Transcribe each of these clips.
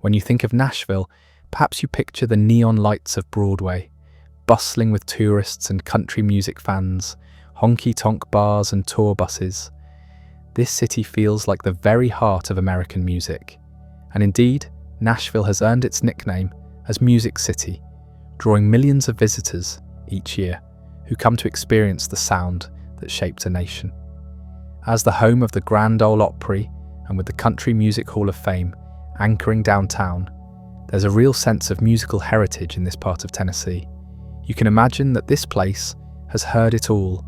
When you think of Nashville, perhaps you picture the neon lights of Broadway, bustling with tourists and country music fans, honky-tonk bars and tour buses. This city feels like the very heart of American music. And indeed, Nashville has earned its nickname as Music City, drawing millions of visitors each year who come to experience the sound that shaped a nation. As the home of the Grand Ole Opry and with the Country Music Hall of Fame anchoring downtown, there's a real sense of musical heritage in this part of Tennessee. You can imagine that this place has heard it all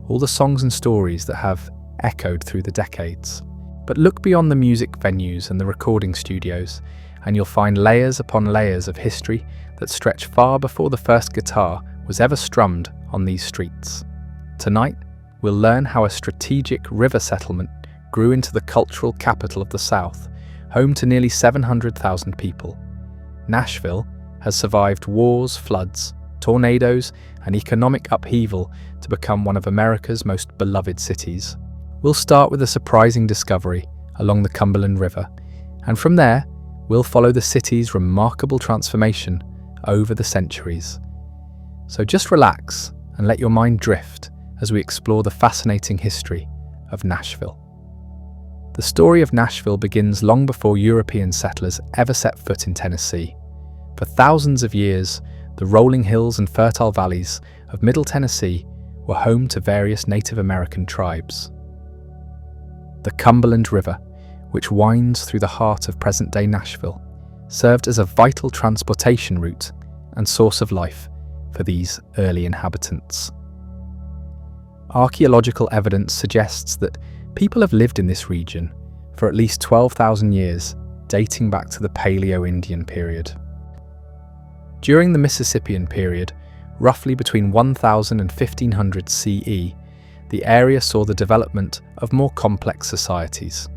the songs and stories that have echoed through the decades. But look beyond the music venues and the recording studios, and you'll find layers upon layers of history that stretch far before the first guitar was ever strummed on these streets. Tonight, we'll learn how a strategic river settlement grew into the cultural capital of the South, home to nearly 700,000 people. Nashville has survived wars, floods, tornadoes, and economic upheaval to become one of America's most beloved cities. We'll start with a surprising discovery along the Cumberland River, and from there, we'll follow the city's remarkable transformation over the centuries. So just relax and let your mind drift as we explore the fascinating history of Nashville. The story of Nashville begins long before European settlers ever set foot in Tennessee. For thousands of years, the rolling hills and fertile valleys of Middle Tennessee were home to various Native American tribes. The Cumberland River, which winds through the heart of present-day Nashville, served as a vital transportation route and source of life for these early inhabitants. Archaeological evidence suggests that people have lived in this region for at least 12,000 years, dating back to the Paleo-Indian period. During the Mississippian period, roughly between 1000 and 1500 CE, the area saw the development of more complex societies.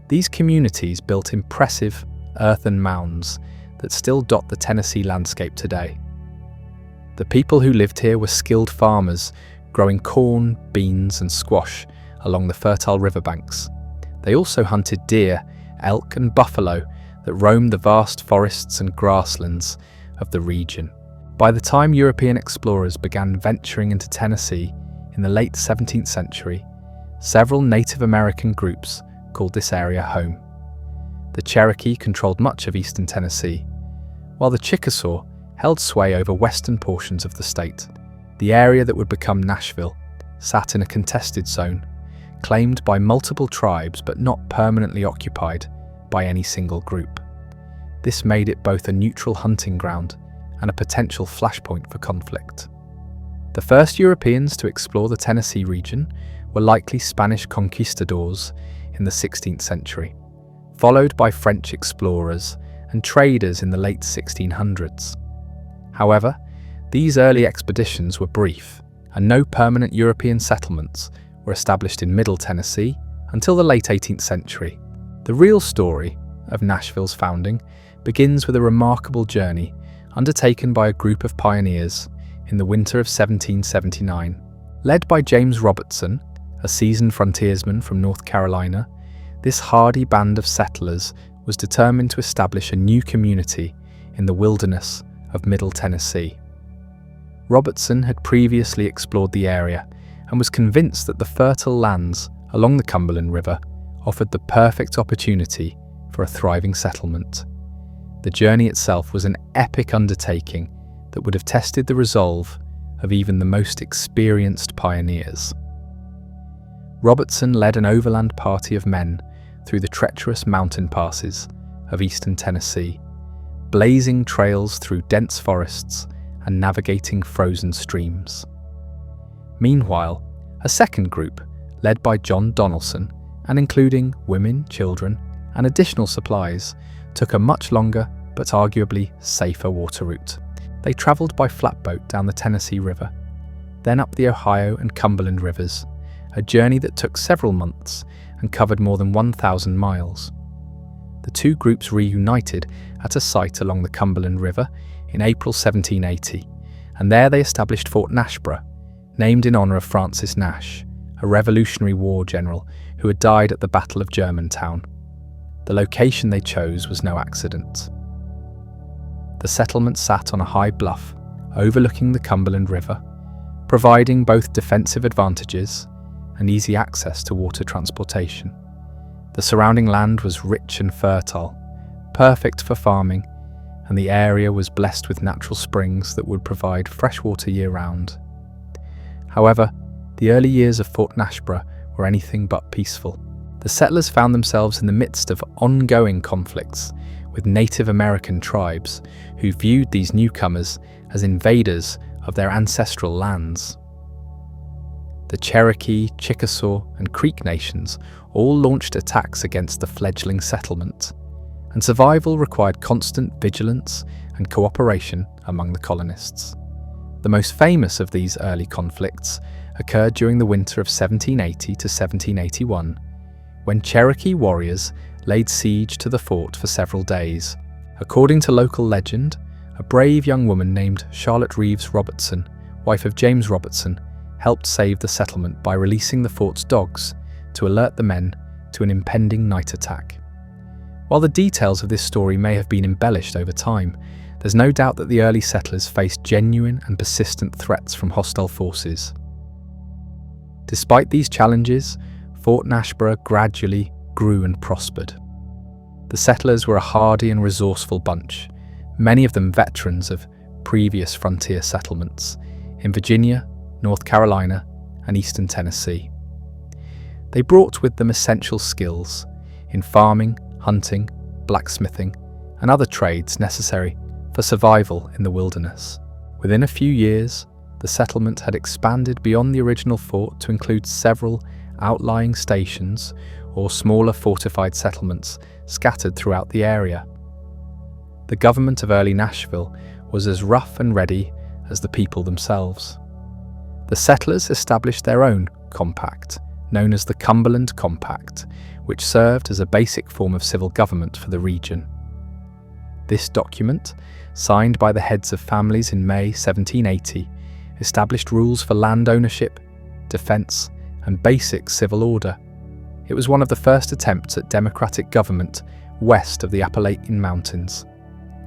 These communities built impressive earthen mounds that still dot the Tennessee landscape today. The people who lived here were skilled farmers, growing corn, beans, and squash along the fertile riverbanks. They also hunted deer, elk, and buffalo that roamed the vast forests and grasslands of the region. By the time European explorers began venturing into Tennessee in the late 17th century, several Native American groups called this area home. The Cherokee controlled much of eastern Tennessee, while the Chickasaw held sway over western portions of the state. The area that would become Nashville sat in a contested zone, claimed by multiple tribes but not permanently occupied by any single group. This made it both a neutral hunting ground and a potential flashpoint for conflict. The first Europeans to explore the Tennessee region were likely Spanish conquistadors in the 16th century, followed by French explorers and traders in the late 1600s. However, these early expeditions were brief, and no permanent European settlements were established in Middle Tennessee until the late 18th century. The real story of Nashville's founding begins with a remarkable journey undertaken by a group of pioneers in the winter of 1779. Led by James Robertson, a seasoned frontiersman from North Carolina, this hardy band of settlers was determined to establish a new community in the wilderness of Middle Tennessee. Robertson had previously explored the area and was convinced that the fertile lands along the Cumberland River offered the perfect opportunity for a thriving settlement. The journey itself was an epic undertaking that would have tested the resolve of even the most experienced pioneers. Robertson led an overland party of men through the treacherous mountain passes of eastern Tennessee, blazing trails through dense forests and navigating frozen streams. Meanwhile, a second group, led by John Donaldson and including women, children, and additional supplies, took a much longer but arguably safer water route. They travelled by flatboat down the Tennessee River, then up the Ohio and Cumberland rivers, a journey that took several months and covered more than 1,000 miles. The two groups reunited at a site along the Cumberland River in April 1780, and there they established Fort Nashborough, named in honour of Francis Nash, a Revolutionary War general who had died at the Battle of Germantown. The location they chose was no accident. The settlement sat on a high bluff overlooking the Cumberland River, providing both defensive advantages and easy access to water transportation. The surrounding land was rich and fertile, perfect for farming, and the area was blessed with natural springs that would provide fresh water year-round. However, the early years of Fort Nashville were anything but peaceful. The settlers found themselves in the midst of ongoing conflicts with Native American tribes who viewed these newcomers as invaders of their ancestral lands. The Cherokee, Chickasaw, and Creek nations all launched attacks against the fledgling settlement, and survival required constant vigilance and cooperation among the colonists. The most famous of these early conflicts occurred during the winter of 1780 to 1781, when Cherokee warriors laid siege to the fort for several days. According to local legend, a brave young woman named Charlotte Reeves Robertson, wife of James Robertson, helped save the settlement by releasing the fort's dogs to alert the men to an impending night attack. While the details of this story may have been embellished over time, there's no doubt that the early settlers faced genuine and persistent threats from hostile forces. Despite these challenges, Fort Nashville gradually grew and prospered. The settlers were a hardy and resourceful bunch, many of them veterans of previous frontier settlements in Virginia, North Carolina, and eastern Tennessee. They brought with them essential skills in farming, hunting, blacksmithing, and other trades necessary for survival in the wilderness. Within a few years, the settlement had expanded beyond the original fort to include several outlying stations or smaller fortified settlements scattered throughout the area. The government of early Nashville was as rough and ready as the people themselves. The settlers established their own compact, known as the Cumberland Compact, which served as a basic form of civil government for the region. This document, signed by the heads of families in May 1780, established rules for land ownership, defence, and basic civil order. It was one of the first attempts at democratic government west of the Appalachian Mountains.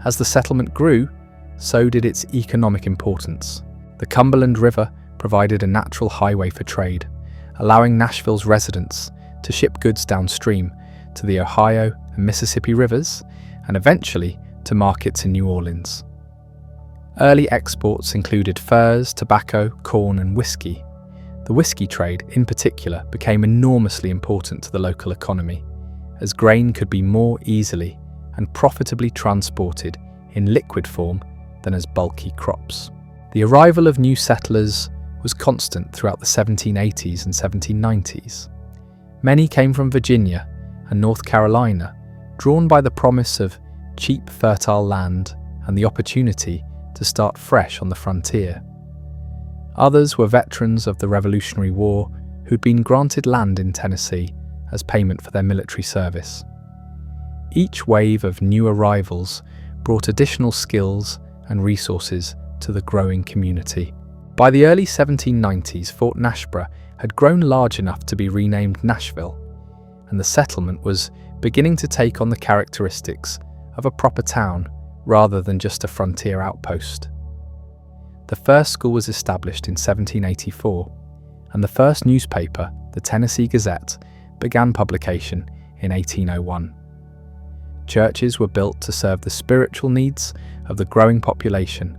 As the settlement grew, so did its economic importance. The Cumberland River provided a natural highway for trade, allowing Nashville's residents to ship goods downstream to the Ohio and Mississippi rivers and eventually to markets in New Orleans. Early exports included furs, tobacco, corn, and whiskey. The whiskey trade, in particular, became enormously important to the local economy, as grain could be more easily and profitably transported in liquid form than as bulky crops. The arrival of new settlers was constant throughout the 1780s and 1790s. Many came from Virginia and North Carolina, drawn by the promise of cheap, fertile land and the opportunity to start fresh on the frontier. Others were veterans of the Revolutionary War who'd been granted land in Tennessee as payment for their military service. Each wave of new arrivals brought additional skills and resources to the growing community. By the early 1790s, Fort Nashville had grown large enough to be renamed Nashville, and the settlement was beginning to take on the characteristics of a proper town rather than just a frontier outpost. The first school was established in 1784, and the first newspaper, the Tennessee Gazette, began publication in 1801. Churches were built to serve the spiritual needs of the growing population,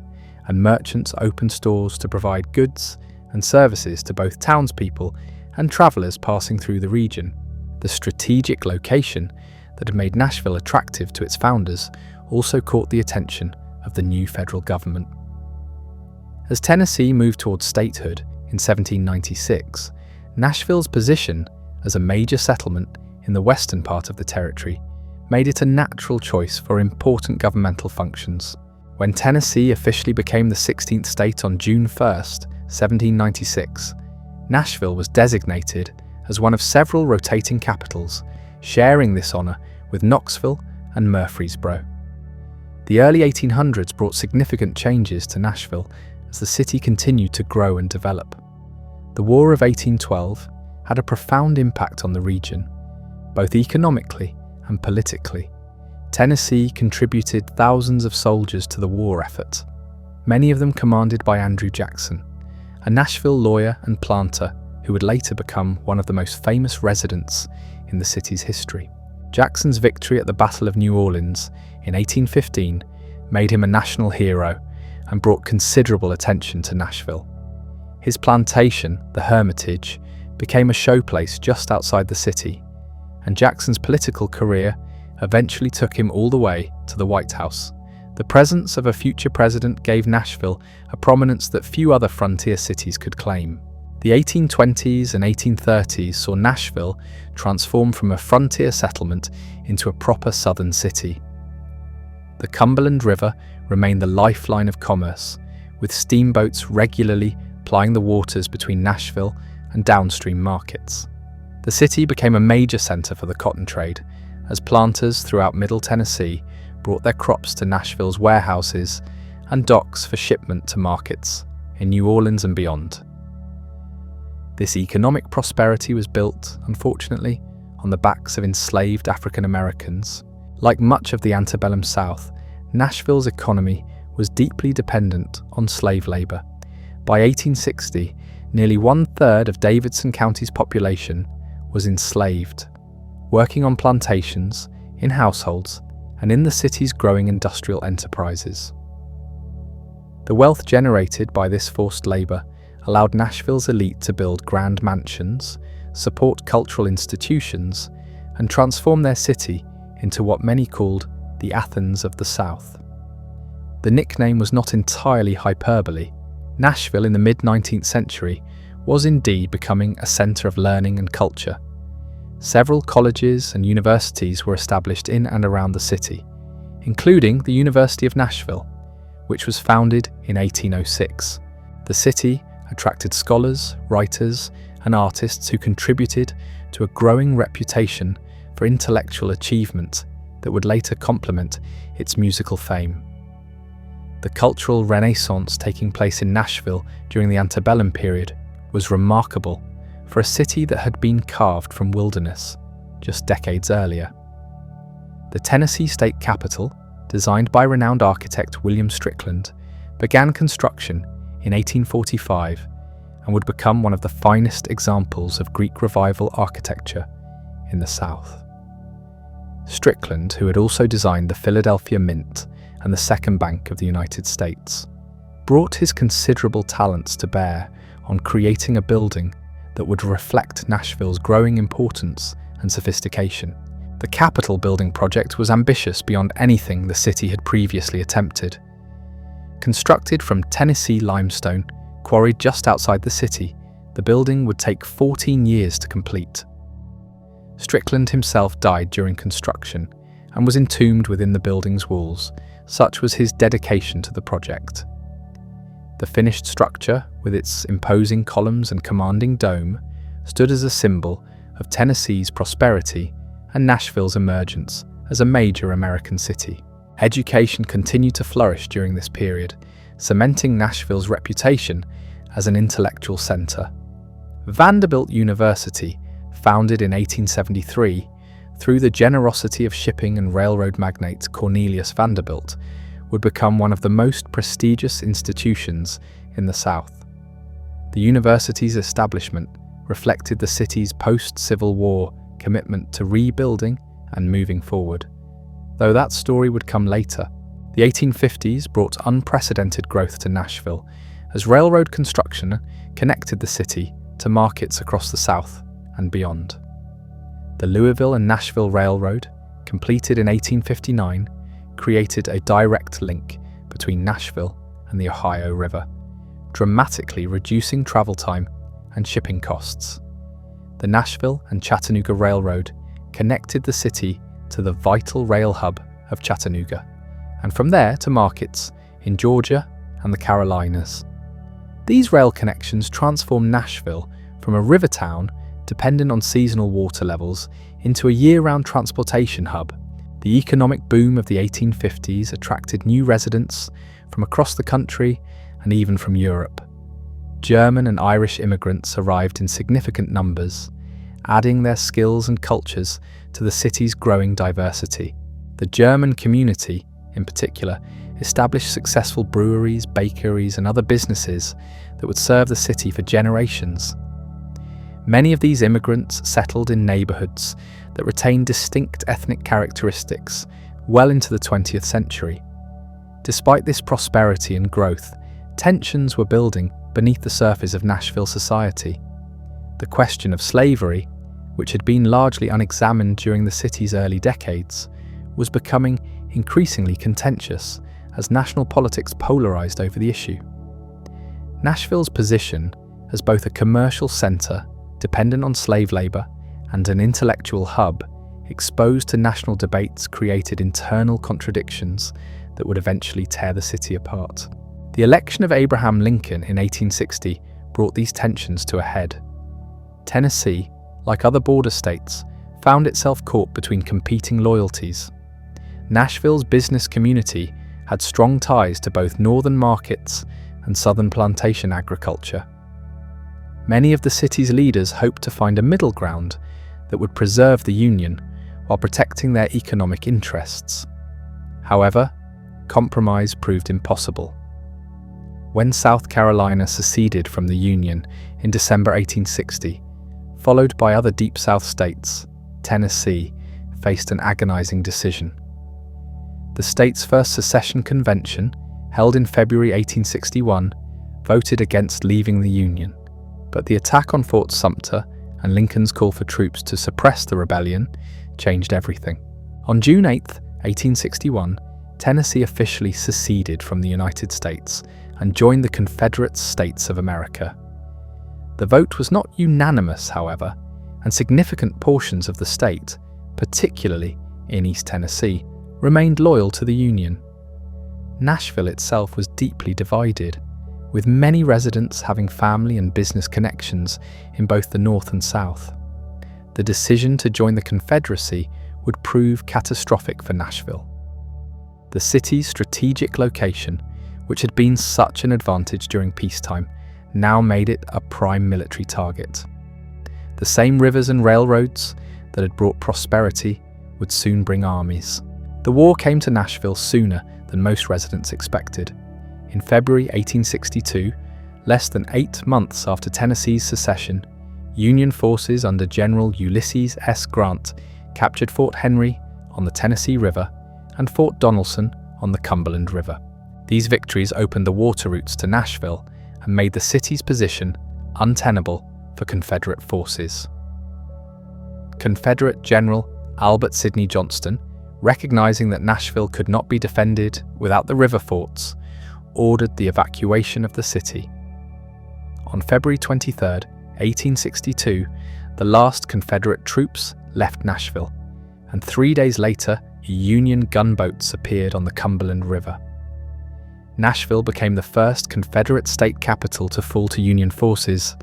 and merchants opened stores to provide goods and services to both townspeople and travellers passing through the region. The strategic location that had made Nashville attractive to its founders also caught the attention of the new federal government. As Tennessee moved towards statehood in 1796, Nashville's position as a major settlement in the western part of the territory made it a natural choice for important governmental functions. When Tennessee officially became the 16th state on June 1st, 1796, Nashville was designated as one of several rotating capitals, sharing this honour with Knoxville and Murfreesboro. The early 1800s brought significant changes to Nashville as the city continued to grow and develop. The War of 1812 had a profound impact on the region, both economically and politically. Tennessee contributed thousands of soldiers to the war effort, many of them commanded by Andrew Jackson, a Nashville lawyer and planter who would later become one of the most famous residents in the city's history. Jackson's victory at the Battle of New Orleans in 1815 made him a national hero and brought considerable attention to Nashville. His plantation, the Hermitage, became a showplace just outside the city, and Jackson's political career eventually took him all the way to the White House. The presence of a future president gave Nashville a prominence that few other frontier cities could claim. The 1820s and 1830s saw Nashville transform from a frontier settlement into a proper southern city. The Cumberland River remained the lifeline of commerce, with steamboats regularly plying the waters between Nashville and downstream markets. The city became a major center for the cotton trade, as planters throughout Middle Tennessee brought their crops to Nashville's warehouses and docks for shipment to markets in New Orleans and beyond. This economic prosperity was built, unfortunately, on the backs of enslaved African Americans. Like much of the antebellum South, Nashville's economy was deeply dependent on slave labor. By 1860, nearly 1/3 of Davidson County's population was enslaved, working on plantations, in households, and in the city's growing industrial enterprises. The wealth generated by this forced labor allowed Nashville's elite to build grand mansions, support cultural institutions, and transform their city into what many called the Athens of the South. The nickname was not entirely hyperbole. Nashville in the mid-19th century was indeed becoming a center of learning and culture. Several colleges and universities were established in and around the city, including the University of Nashville, which was founded in 1806. The city attracted scholars, writers, and artists who contributed to a growing reputation for intellectual achievement that would later complement its musical fame. The cultural renaissance taking place in Nashville during the antebellum period was remarkable for a city that had been carved from wilderness just decades earlier. The Tennessee state capitol, designed by renowned architect William Strickland, began construction in 1845 and would become one of the finest examples of Greek Revival architecture in the South. Strickland, who had also designed the Philadelphia Mint and the Second Bank of the United States, brought his considerable talents to bear on creating a building that would reflect Nashville's growing importance and sophistication. The Capitol building project was ambitious beyond anything the city had previously attempted. Constructed from Tennessee limestone, quarried just outside the city, the building would take 14 years to complete. Strickland himself died during construction and was entombed within the building's walls. Such was his dedication to the project. The finished structure, with its imposing columns and commanding dome, stood as a symbol of Tennessee's prosperity and Nashville's emergence as a major American city. Education continued to flourish during this period, cementing Nashville's reputation as an intellectual center. Vanderbilt University, founded in 1873, through the generosity of shipping and railroad magnate Cornelius Vanderbilt, would become one of the most prestigious institutions in the South. The university's establishment reflected the city's post-Civil War commitment to rebuilding and moving forward. Though that story would come later, the 1850s brought unprecedented growth to Nashville as railroad construction connected the city to markets across the South and beyond. The Louisville and Nashville Railroad, completed in 1859, created a direct link between Nashville and the Ohio River, dramatically reducing travel time and shipping costs. The Nashville and Chattanooga Railroad connected the city to the vital rail hub of Chattanooga, and from there to markets in Georgia and the Carolinas. These rail connections transformed Nashville from a river town dependent on seasonal water levels into a year-round transportation hub. The economic boom of the 1850s attracted new residents from across the country and even from Europe. German and Irish immigrants arrived in significant numbers, adding their skills and cultures to the city's growing diversity. The German community, in particular, established successful breweries, bakeries, and other businesses that would serve the city for generations. Many of these immigrants settled in neighbourhoods that retained distinct ethnic characteristics well into the 20th century. Despite this prosperity and growth, tensions were building beneath the surface of Nashville society. The question of slavery, which had been largely unexamined during the city's early decades, was becoming increasingly contentious as national politics polarized over the issue. Nashville's position as both a commercial center dependent on slave labor and an intellectual hub exposed to national debates created internal contradictions that would eventually tear the city apart. The election of Abraham Lincoln in 1860 brought these tensions to a head. Tennessee, like other border states, found itself caught between competing loyalties. Nashville's business community had strong ties to both northern markets and southern plantation agriculture. Many of the city's leaders hoped to find a middle ground that would preserve the Union while protecting their economic interests. However, compromise proved impossible. When South Carolina seceded from the Union in December 1860, followed by other Deep South states, Tennessee faced an agonizing decision. The state's first secession convention, held in February 1861, voted against leaving the Union, but the attack on Fort Sumter and Lincoln's call for troops to suppress the rebellion changed everything. On June 8, 1861, Tennessee officially seceded from the United States and joined the Confederate States of America. The vote was not unanimous, however, and significant portions of the state, particularly in East Tennessee, remained loyal to the Union. Nashville itself was deeply divided, with many residents having family and business connections in both the North and South. The decision to join the Confederacy would prove catastrophic for Nashville. The city's strategic location, which had been such an advantage during peacetime, now made it a prime military target. The same rivers and railroads that had brought prosperity would soon bring armies. The war came to Nashville sooner than most residents expected. In February 1862, less than 8 months after Tennessee's secession, Union forces under General Ulysses S. Grant captured Fort Henry on the Tennessee River and Fort Donelson on the Cumberland River. These victories opened the water routes to Nashville and made the city's position untenable for Confederate forces. Confederate General Albert Sidney Johnston, recognizing that Nashville could not be defended without the river forts, ordered the evacuation of the city. On February 23, 1862, the last Confederate troops left Nashville, and 3 days later, Union gunboats appeared on the Cumberland River. Nashville became the first Confederate state capital to fall to Union forces,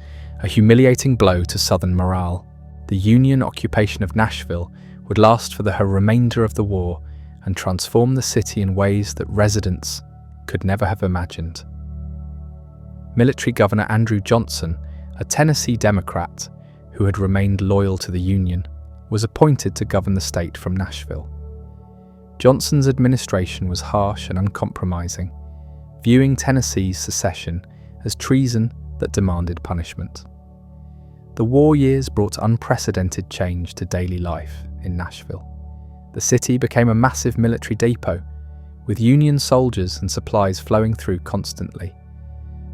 a humiliating blow to Southern morale. The Union occupation of Nashville would last for the remainder of the war and transform the city in ways that residents could never have imagined. Military Governor Andrew Johnson, a Tennessee Democrat who had remained loyal to the Union, was appointed to govern the state from Nashville. Johnson's administration was harsh and uncompromising, viewing Tennessee's secession as treason that demanded punishment. The war years brought unprecedented change to daily life in Nashville. The city became a massive military depot, with Union soldiers and supplies flowing through constantly.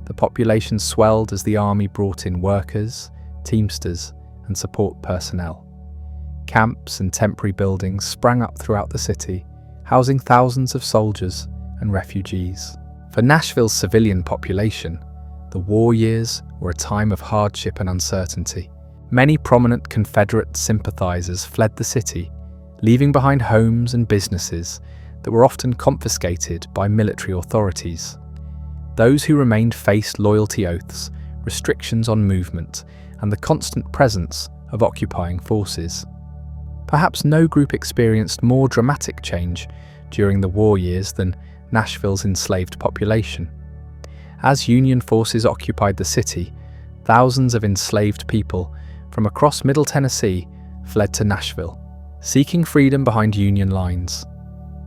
The population swelled as the army brought in workers, teamsters, and support personnel. Camps and temporary buildings sprang up throughout the city, housing thousands of soldiers and refugees. For Nashville's civilian population, the war years were a time of hardship and uncertainty. Many prominent Confederate sympathizers fled the city, leaving behind homes and businesses that were often confiscated by military authorities. Those who remained faced loyalty oaths, restrictions on movement, and the constant presence of occupying forces. Perhaps no group experienced more dramatic change during the war years than Nashville's enslaved population. As Union forces occupied the city, thousands of enslaved people from across Middle Tennessee fled to Nashville, seeking freedom behind Union lines.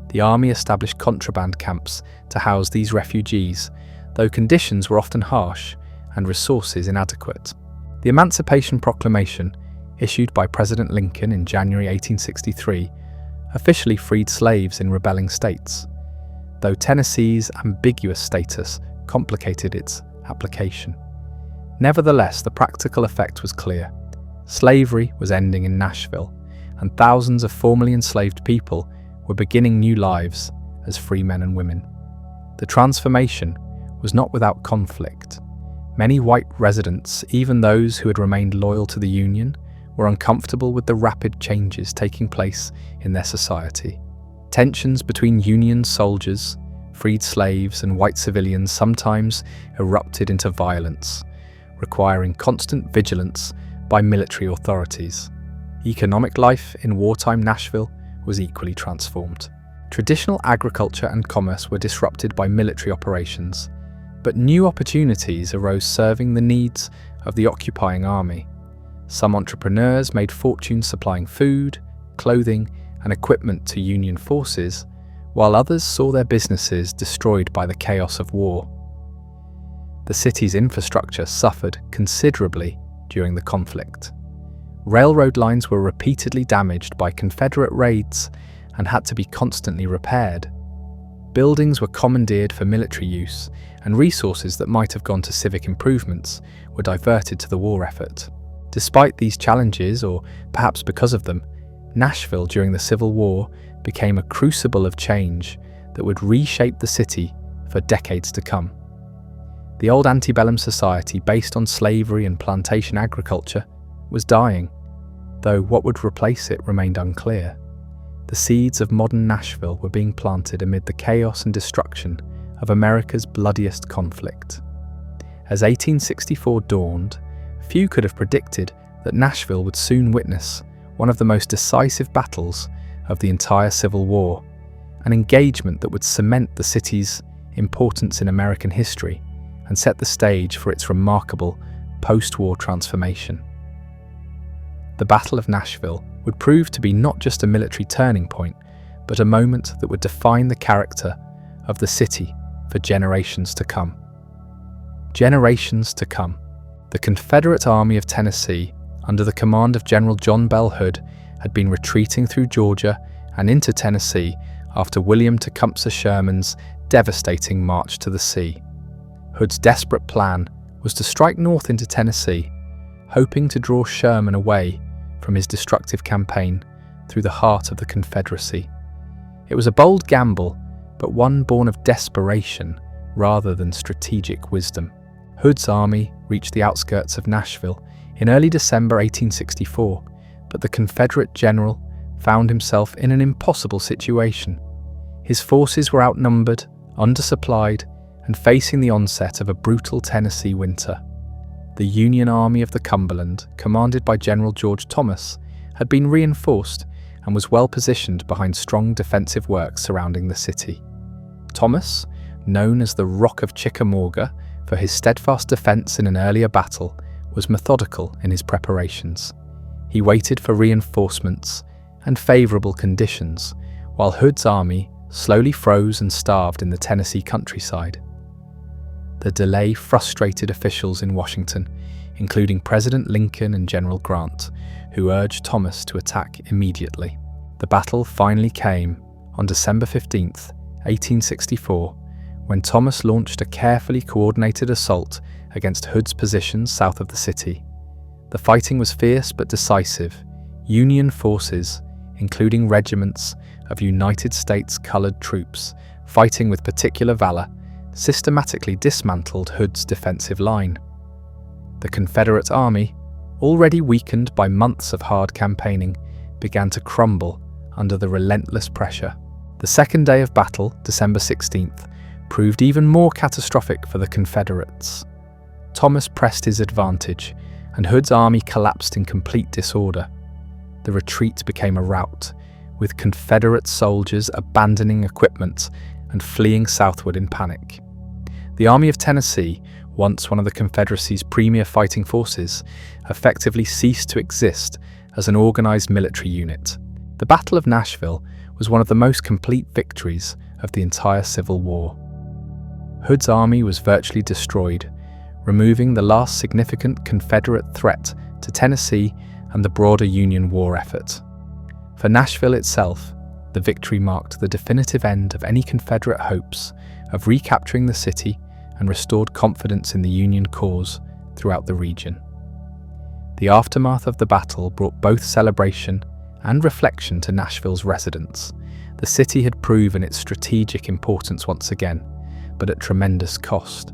The Army established contraband camps to house these refugees, though conditions were often harsh and resources inadequate. The Emancipation Proclamation, issued by President Lincoln in January 1863, officially freed slaves in rebelling states, though Tennessee's ambiguous status complicated its application. Nevertheless, the practical effect was clear. Slavery was ending in Nashville, and thousands of formerly enslaved people were beginning new lives as free men and women. The transformation was not without conflict. Many white residents, even those who had remained loyal to the Union, were uncomfortable with the rapid changes taking place in their society. Tensions between Union soldiers, freed slaves, and white civilians sometimes erupted into violence, requiring constant vigilance by military authorities. Economic life in wartime Nashville was equally transformed. Traditional agriculture and commerce were disrupted by military operations, but new opportunities arose serving the needs of the occupying army. Some entrepreneurs made fortunes supplying food, clothing, and equipment to Union forces, while others saw their businesses destroyed by the chaos of war. The city's infrastructure suffered considerably during the conflict. Railroad lines were repeatedly damaged by Confederate raids and had to be constantly repaired. Buildings were commandeered for military use, and resources that might have gone to civic improvements were diverted to the war effort. Despite these challenges, or perhaps because of them, Nashville during the Civil War became a crucible of change that would reshape the city for decades to come. The old antebellum society based on slavery and plantation agriculture was dying, though what would replace it remained unclear. The seeds of modern Nashville were being planted amid the chaos and destruction of America's bloodiest conflict. As 1864 dawned, few could have predicted that Nashville would soon witness one of the most decisive battles of the entire Civil War, an engagement that would cement the city's importance in American history and set the stage for its remarkable post-war transformation. The Battle of Nashville would prove to be not just a military turning point, but a moment that would define the character of the city for generations to come. Generations to come. The Confederate Army of Tennessee, under the command of General John Bell Hood, had been retreating through Georgia and into Tennessee after William Tecumseh Sherman's devastating march to the sea. Hood's desperate plan was to strike north into Tennessee, hoping to draw Sherman away from his destructive campaign through the heart of the Confederacy. It was a bold gamble, but one born of desperation rather than strategic wisdom. Hood's army reached the outskirts of Nashville in early December 1864, but the Confederate general found himself in an impossible situation. His forces were outnumbered, undersupplied, and facing the onset of a brutal Tennessee winter. The Union Army of the Cumberland, commanded by General George Thomas, had been reinforced and was well positioned behind strong defensive works surrounding the city. Thomas, known as the Rock of Chickamauga for his steadfast defense in an earlier battle, was methodical in his preparations. He waited for reinforcements and favorable conditions, while Hood's army slowly froze and starved in the Tennessee countryside. The delay frustrated officials in Washington, including President Lincoln and General Grant, who urged Thomas to attack immediately. The battle finally came on December 15, 1864, when Thomas launched a carefully coordinated assault against Hood's positions south of the city. The fighting was fierce but decisive. Union forces, including regiments of United States colored troops, fighting with particular valor, systematically dismantled Hood's defensive line. The Confederate army, already weakened by months of hard campaigning, began to crumble under the relentless pressure. The second day of battle, December 16th, proved even more catastrophic for the Confederates. Thomas pressed his advantage, and Hood's army collapsed in complete disorder. The retreat became a rout, with Confederate soldiers abandoning equipment and fleeing southward in panic. The Army of Tennessee, once one of the Confederacy's premier fighting forces, effectively ceased to exist as an organized military unit. The Battle of Nashville was one of the most complete victories of the entire Civil War. Hood's army was virtually destroyed, removing the last significant Confederate threat to Tennessee and the broader Union war effort. For Nashville itself, the victory marked the definitive end of any Confederate hopes of recapturing the city and restored confidence in the Union cause throughout the region. The aftermath of the battle brought both celebration and reflection to Nashville's residents. The city had proven its strategic importance once again, but at tremendous cost.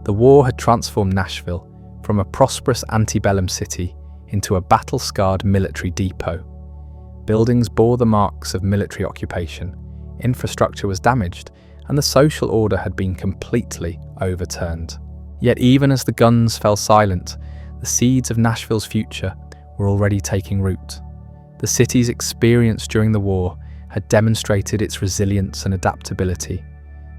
The war had transformed Nashville from a prosperous antebellum city into a battle-scarred military depot. Buildings bore the marks of military occupation, infrastructure was damaged, and the social order had been completely overturned. Yet even as the guns fell silent, the seeds of Nashville's future were already taking root. The city's experience during the war had demonstrated its resilience and adaptability.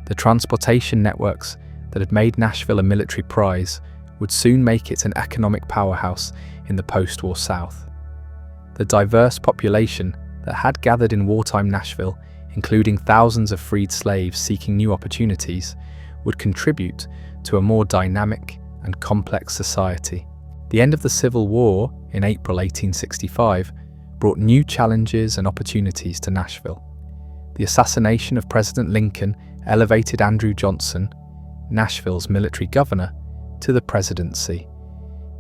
The transportation networks that had made Nashville a military prize would soon make it an economic powerhouse in the post-war South. The diverse population that had gathered in wartime Nashville, including thousands of freed slaves seeking new opportunities, would contribute to a more dynamic and complex society. The end of the Civil War in April 1865 brought new challenges and opportunities to Nashville. The assassination of President Lincoln elevated Andrew Johnson, Nashville's military governor, to the presidency,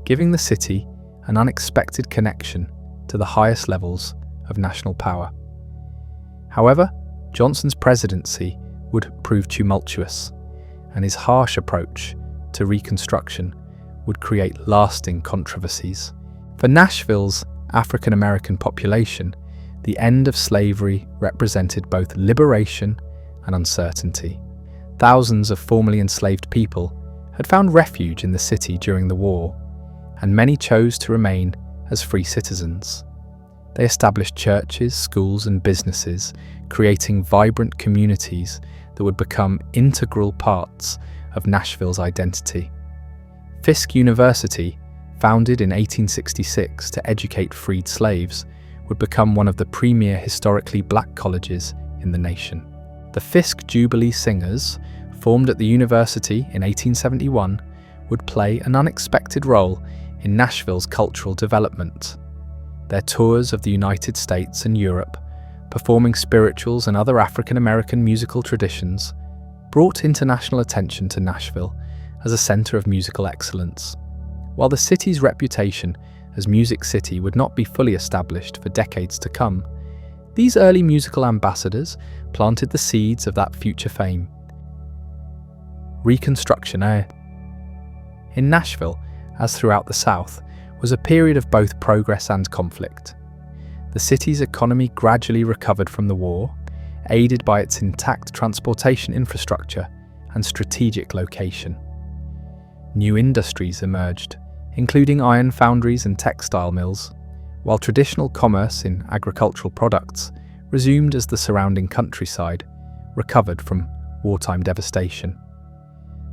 giving the city an unexpected connection to the highest levels of national power. However, Johnson's presidency would prove tumultuous, and his harsh approach to Reconstruction would create lasting controversies. For Nashville's African American population, the end of slavery represented both liberation and uncertainty. Thousands of formerly enslaved people had found refuge in the city during the war, and many chose to remain as free citizens. They established churches, schools, and businesses, creating vibrant communities that would become integral parts of Nashville's identity. Fisk University, founded in 1866 to educate freed slaves, would become one of the premier historically black colleges in the nation. The Fisk Jubilee Singers, formed at the university in 1871, would play an unexpected role in Nashville's cultural development. Their tours of the United States and Europe, performing spirituals and other African American musical traditions, brought international attention to Nashville as a center of musical excellence. While the city's reputation as Music City would not be fully established for decades to come, these early musical ambassadors planted the seeds of that future fame. Reconstruction in Nashville, as throughout the South, was a period of both progress and conflict. The city's economy gradually recovered from the war, aided by its intact transportation infrastructure and strategic location. New industries emerged, including iron foundries and textile mills, while traditional commerce in agricultural products resumed as the surrounding countryside recovered from wartime devastation.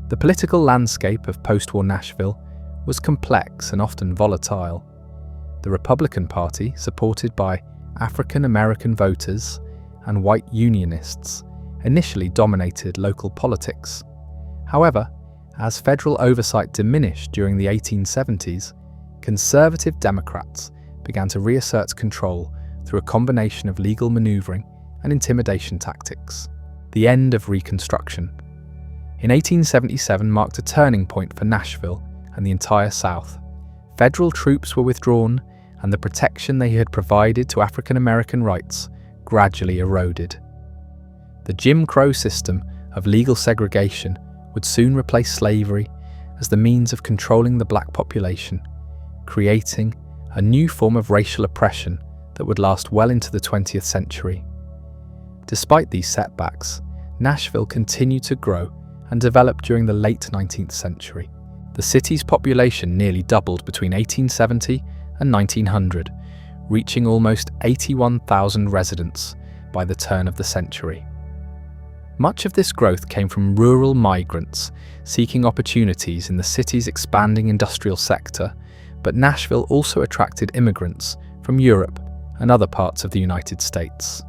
The political landscape of post-war Nashville was complex and often volatile. The Republican Party, supported by African American voters and white Unionists, initially dominated local politics. However, as federal oversight diminished during the 1870s, conservative Democrats began to reassert control through a combination of legal maneuvering and intimidation tactics. The end of Reconstruction in 1877 marked a turning point for Nashville and the entire South. Federal troops were withdrawn, and the protection they had provided to African American rights gradually eroded. The Jim Crow system of legal segregation would soon replace slavery as the means of controlling the black population, creating a new form of racial oppression that would last well into the 20th century. Despite these setbacks, Nashville continued to grow and develop during the late 19th century. The city's population nearly doubled between 1870 and 1900, reaching almost 81,000 residents by the turn of the century. Much of this growth came from rural migrants seeking opportunities in the city's expanding industrial sector, but Nashville also attracted immigrants from Europe and other parts of the United States.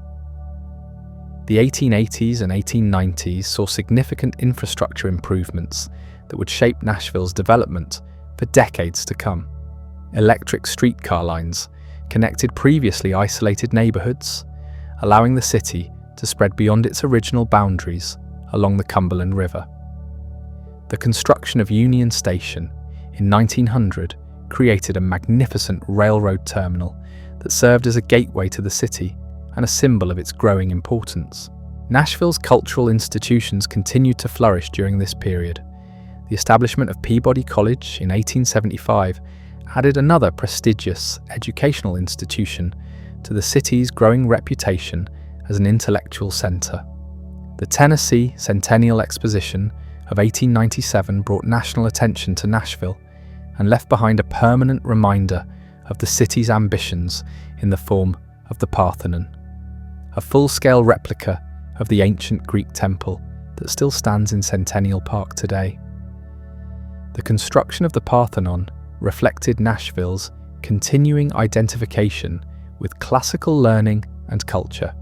The 1880s and 1890s saw significant infrastructure improvements that would shape Nashville's development for decades to come. Electric streetcar lines connected previously isolated neighborhoods, allowing the city to spread beyond its original boundaries along the Cumberland River. The construction of Union Station in 1900 created a magnificent railroad terminal that served as a gateway to the city and a symbol of its growing importance. Nashville's cultural institutions continued to flourish during this period. The establishment of Peabody College in 1875 added another prestigious educational institution to the city's growing reputation as an intellectual center. The Tennessee Centennial Exposition of 1897 brought national attention to Nashville and left behind a permanent reminder of the city's ambitions in the form of the Parthenon, a full-scale replica of the ancient Greek temple that still stands in Centennial Park today. The construction of the Parthenon reflected Nashville's continuing identification with classical learning and culture.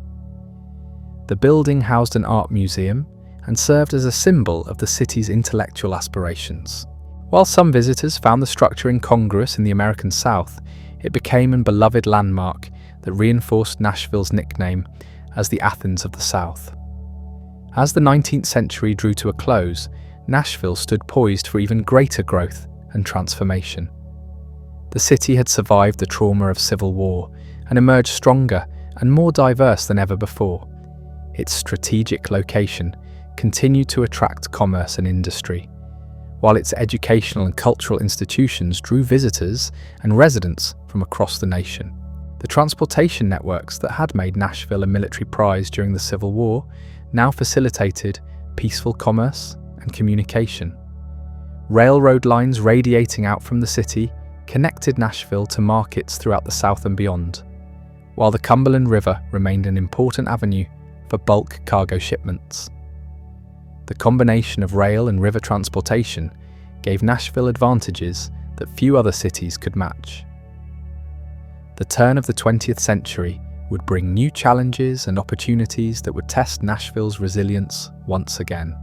The building housed an art museum and served as a symbol of the city's intellectual aspirations. While some visitors found the structure incongruous in the American South, it became a beloved landmark that reinforced Nashville's nickname as the Athens of the South. As the 19th century drew to a close, Nashville stood poised for even greater growth and transformation. The city had survived the trauma of civil war and emerged stronger and more diverse than ever before. Its strategic location continued to attract commerce and industry, while its educational and cultural institutions drew visitors and residents from across the nation. The transportation networks that had made Nashville a military prize during the Civil War now facilitated peaceful commerce and communication. Railroad lines radiating out from the city connected Nashville to markets throughout the South and beyond, while the Cumberland River remained an important avenue for bulk cargo shipments. The combination of rail and river transportation gave Nashville advantages that few other cities could match. The turn of the 20th century would bring new challenges and opportunities that would test Nashville's resilience once again.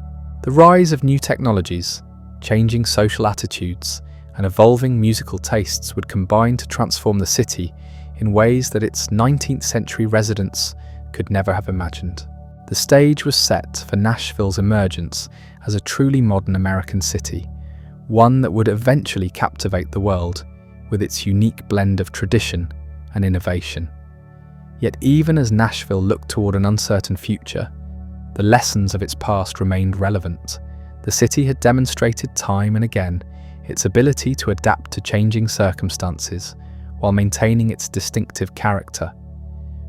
The rise of new technologies, changing social attitudes, and evolving musical tastes would combine to transform the city in ways that its 19th century residents could never have imagined. The stage was set for Nashville's emergence as a truly modern American city, one that would eventually captivate the world with its unique blend of tradition and innovation. Yet even as Nashville looked toward an uncertain future, the lessons of its past remained relevant. The city had demonstrated time and again its ability to adapt to changing circumstances while maintaining its distinctive character.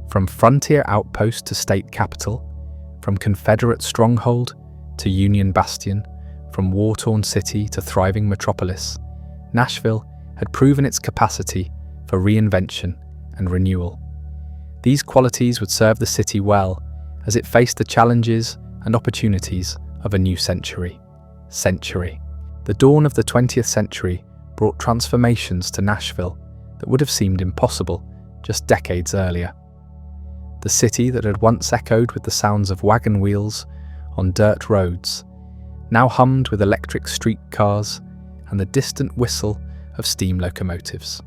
From frontier outpost to state capital, from Confederate stronghold to Union bastion, from war-torn city to thriving metropolis, Nashville had proven its capacity for reinvention and renewal. These qualities would serve the city well as it faced the challenges and opportunities of a new century. The dawn of the 20th century brought transformations to Nashville that would have seemed impossible just decades earlier. The city that had once echoed with the sounds of wagon wheels on dirt roads now hummed with electric streetcars and the distant whistle of steam locomotives.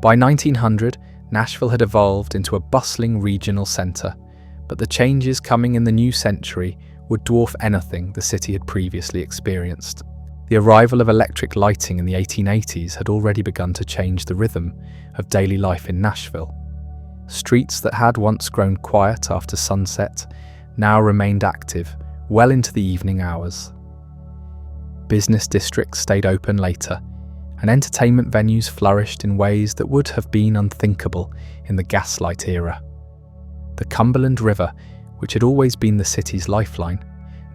By 1900, Nashville had evolved into a bustling regional centre, but the changes coming in the new century would dwarf anything the city had previously experienced. The arrival of electric lighting in the 1880s had already begun to change the rhythm of daily life in Nashville. Streets that had once grown quiet after sunset now remained active well into the evening hours. Business districts stayed open later, and entertainment venues flourished in ways that would have been unthinkable in the gaslight era. The Cumberland River, which had always been the city's lifeline,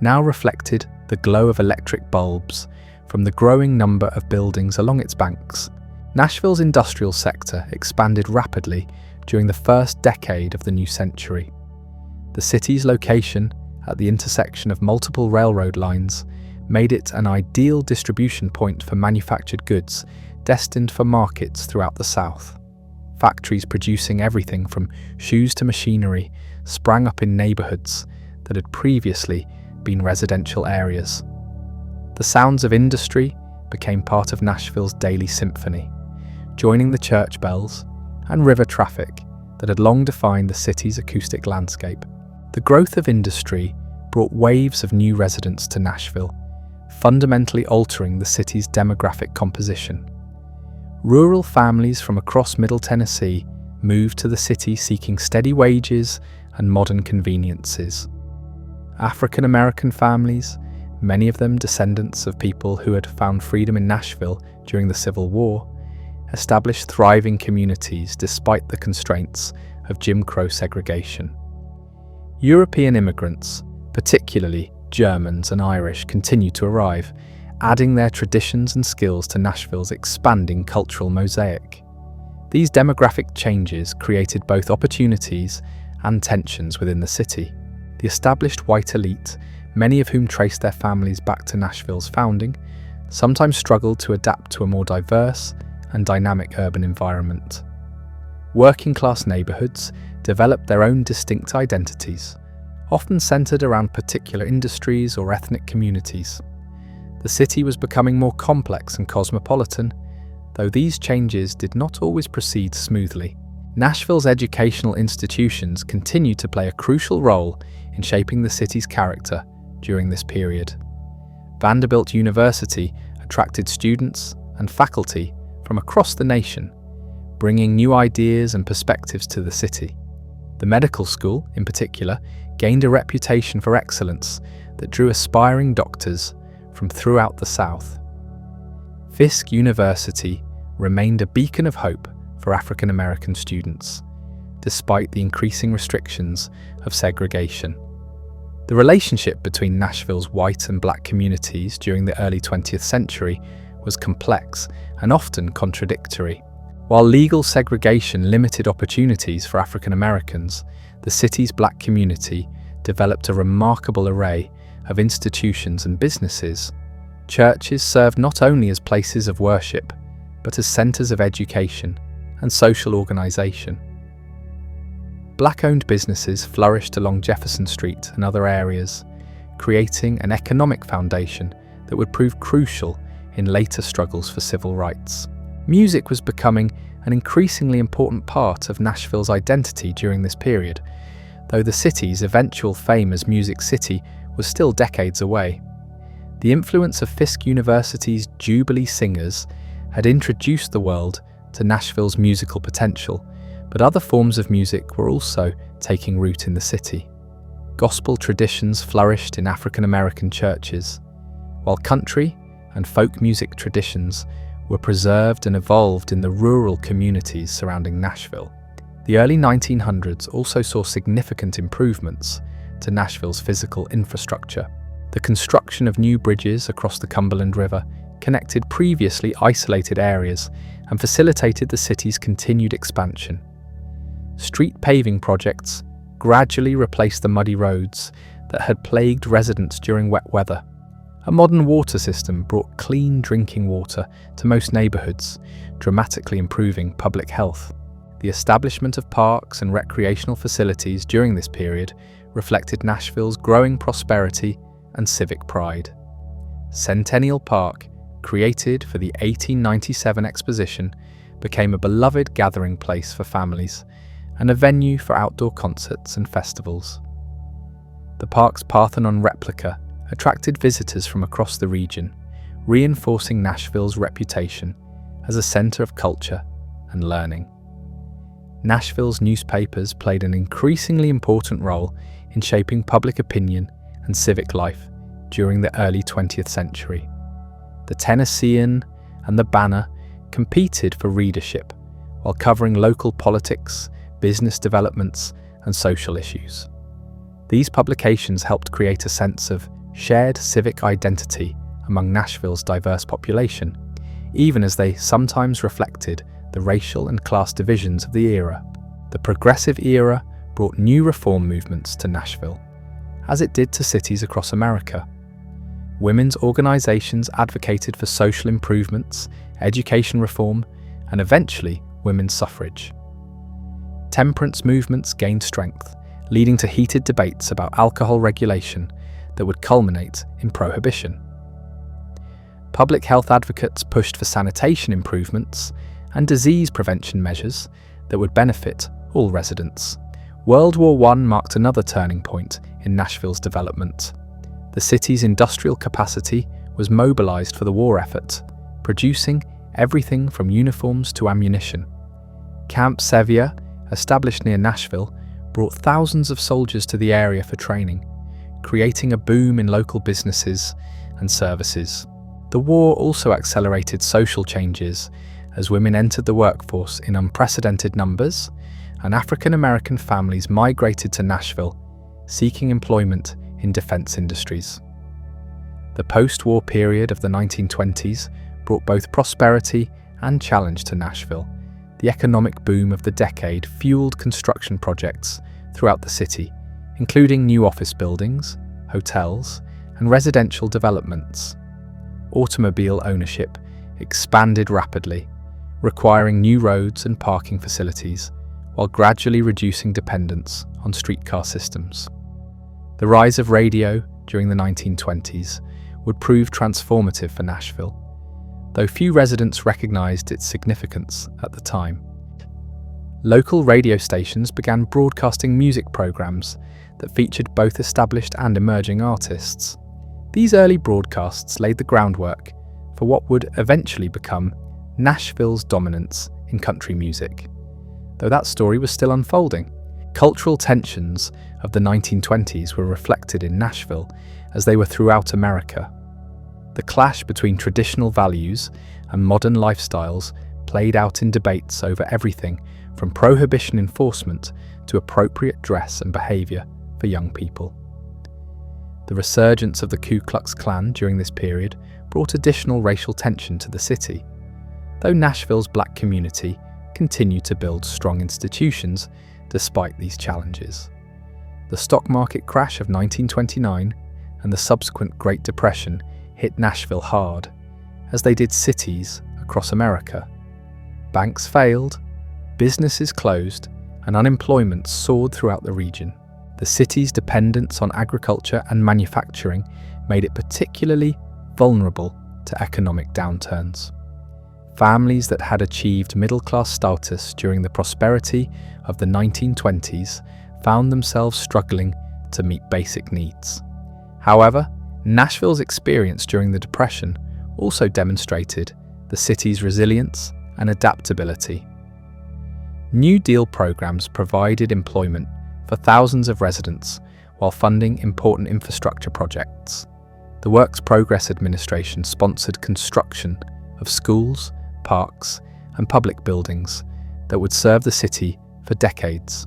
now reflected the glow of electric bulbs from the growing number of buildings along its banks. Nashville's industrial sector expanded rapidly during the first decade of the new century. The city's location at the intersection of multiple railroad lines, made it an ideal distribution point for manufactured goods destined for markets throughout the South. Factories producing everything from shoes to machinery sprang up in neighborhoods that had previously been residential areas. The sounds of industry became part of Nashville's daily symphony, joining the church bells and river traffic that had long defined the city's acoustic landscape. The growth of industry brought waves of new residents to Nashville, fundamentally altering the city's demographic composition. Rural families from across Middle Tennessee moved to the city seeking steady wages and modern conveniences. African American families, many of them descendants of people who had found freedom in Nashville during the Civil War, established thriving communities despite the constraints of Jim Crow segregation. European immigrants, particularly Germans and Irish, continued to arrive, adding their traditions and skills to Nashville's expanding cultural mosaic. These demographic changes created both opportunities and tensions within the city. The established white elite, many of whom traced their families back to Nashville's founding, sometimes struggled to adapt to a more diverse and dynamic urban environment. Working-class neighborhoods developed their own distinct identities, often centered around particular industries or ethnic communities. The city was becoming more complex and cosmopolitan, though these changes did not always proceed smoothly. Nashville's educational institutions continued to play a crucial role in shaping the city's character during this period. Vanderbilt University attracted students and faculty from across the nation, bringing new ideas and perspectives to the city. The medical school, in particular, gained a reputation for excellence that drew aspiring doctors from throughout the South. Fisk University remained a beacon of hope for African American students, despite the increasing restrictions of segregation. The relationship between Nashville's white and black communities during the early 20th century was complex and often contradictory. While legal segregation limited opportunities for African Americans, the city's black community developed a remarkable array of institutions and businesses. Churches served not only as places of worship, but as centers of education and social organization. Black-owned businesses flourished along Jefferson Street and other areas, creating an economic foundation that would prove crucial in later struggles for civil rights. Music was becoming an increasingly important part of Nashville's identity during this period, though the city's eventual fame as Music City was still decades away. The influence of Fisk University's Jubilee singers had introduced the world to Nashville's musical potential, but other forms of music were also taking root in the city. Gospel traditions flourished in African American churches, while country and folk music traditions were preserved and evolved in the rural communities surrounding Nashville. The early 1900s also saw significant improvements to Nashville's physical infrastructure. The construction of new bridges across the Cumberland River connected previously isolated areas and facilitated the city's continued expansion. Street paving projects gradually replaced the muddy roads that had plagued residents during wet weather. A modern water system brought clean drinking water to most neighborhoods, dramatically improving public health. The establishment of parks and recreational facilities during this period reflected Nashville's growing prosperity and civic pride. Centennial Park, created for the 1897 Exposition, became a beloved gathering place for families and a venue for outdoor concerts and festivals. The park's Parthenon replica attracted visitors from across the region, reinforcing Nashville's reputation as a center of culture and learning. Nashville's newspapers played an increasingly important role in shaping public opinion and civic life during the early 20th century. The Tennessean and the Banner competed for readership while covering local politics, business developments, and social issues. These publications helped create a sense of shared civic identity among Nashville's diverse population, even as they sometimes reflected the racial and class divisions of the era. The Progressive era brought new reform movements to Nashville, as it did to cities across America. Women's organizations advocated for social improvements, education reform, and eventually women's suffrage. Temperance movements gained strength, leading to heated debates about alcohol regulation that would culminate in prohibition. Public health advocates pushed for sanitation improvements and disease prevention measures that would benefit all residents. World War I marked another turning point in Nashville's development. The city's industrial capacity was mobilized for the war effort, producing everything from uniforms to ammunition. Camp Sevier, established near Nashville, brought thousands of soldiers to the area for training, creating a boom in local businesses and services. The war also accelerated social changes as women entered the workforce in unprecedented numbers, and African American families migrated to Nashville, seeking employment in defense industries. The post-war period of the 1920s brought both prosperity and challenge to Nashville. The economic boom of the decade fueled construction projects throughout the city, including new office buildings, hotels, and residential developments. Automobile ownership expanded rapidly, requiring new roads and parking facilities, while gradually reducing dependence on streetcar systems. The rise of radio during the 1920s would prove transformative for Nashville, though few residents recognized its significance at the time. Local radio stations began broadcasting music programs that featured both established and emerging artists. These early broadcasts laid the groundwork for what would eventually become Nashville's dominance in country music. Though that story was still unfolding, cultural tensions of the 1920s were reflected in Nashville as they were throughout America. The clash between traditional values and modern lifestyles played out in debates over everything from prohibition enforcement to appropriate dress and behavior for young people. The resurgence of the Ku Klux Klan during this period brought additional racial tension to the city, though Nashville's black community continued to build strong institutions despite these challenges. The stock market crash of 1929 and the subsequent Great Depression hit Nashville hard, as they did cities across America. Banks failed, businesses closed, and unemployment soared throughout the region. The city's dependence on agriculture and manufacturing made it particularly vulnerable to economic downturns. Families that had achieved middle-class status during the prosperity of the 1920s found themselves struggling to meet basic needs. However, Nashville's experience during the Depression also demonstrated the city's resilience and adaptability. New Deal programs provided employment for thousands of residents while funding important infrastructure projects. The Works Progress Administration sponsored construction of schools, parks, and public buildings that would serve the city for decades.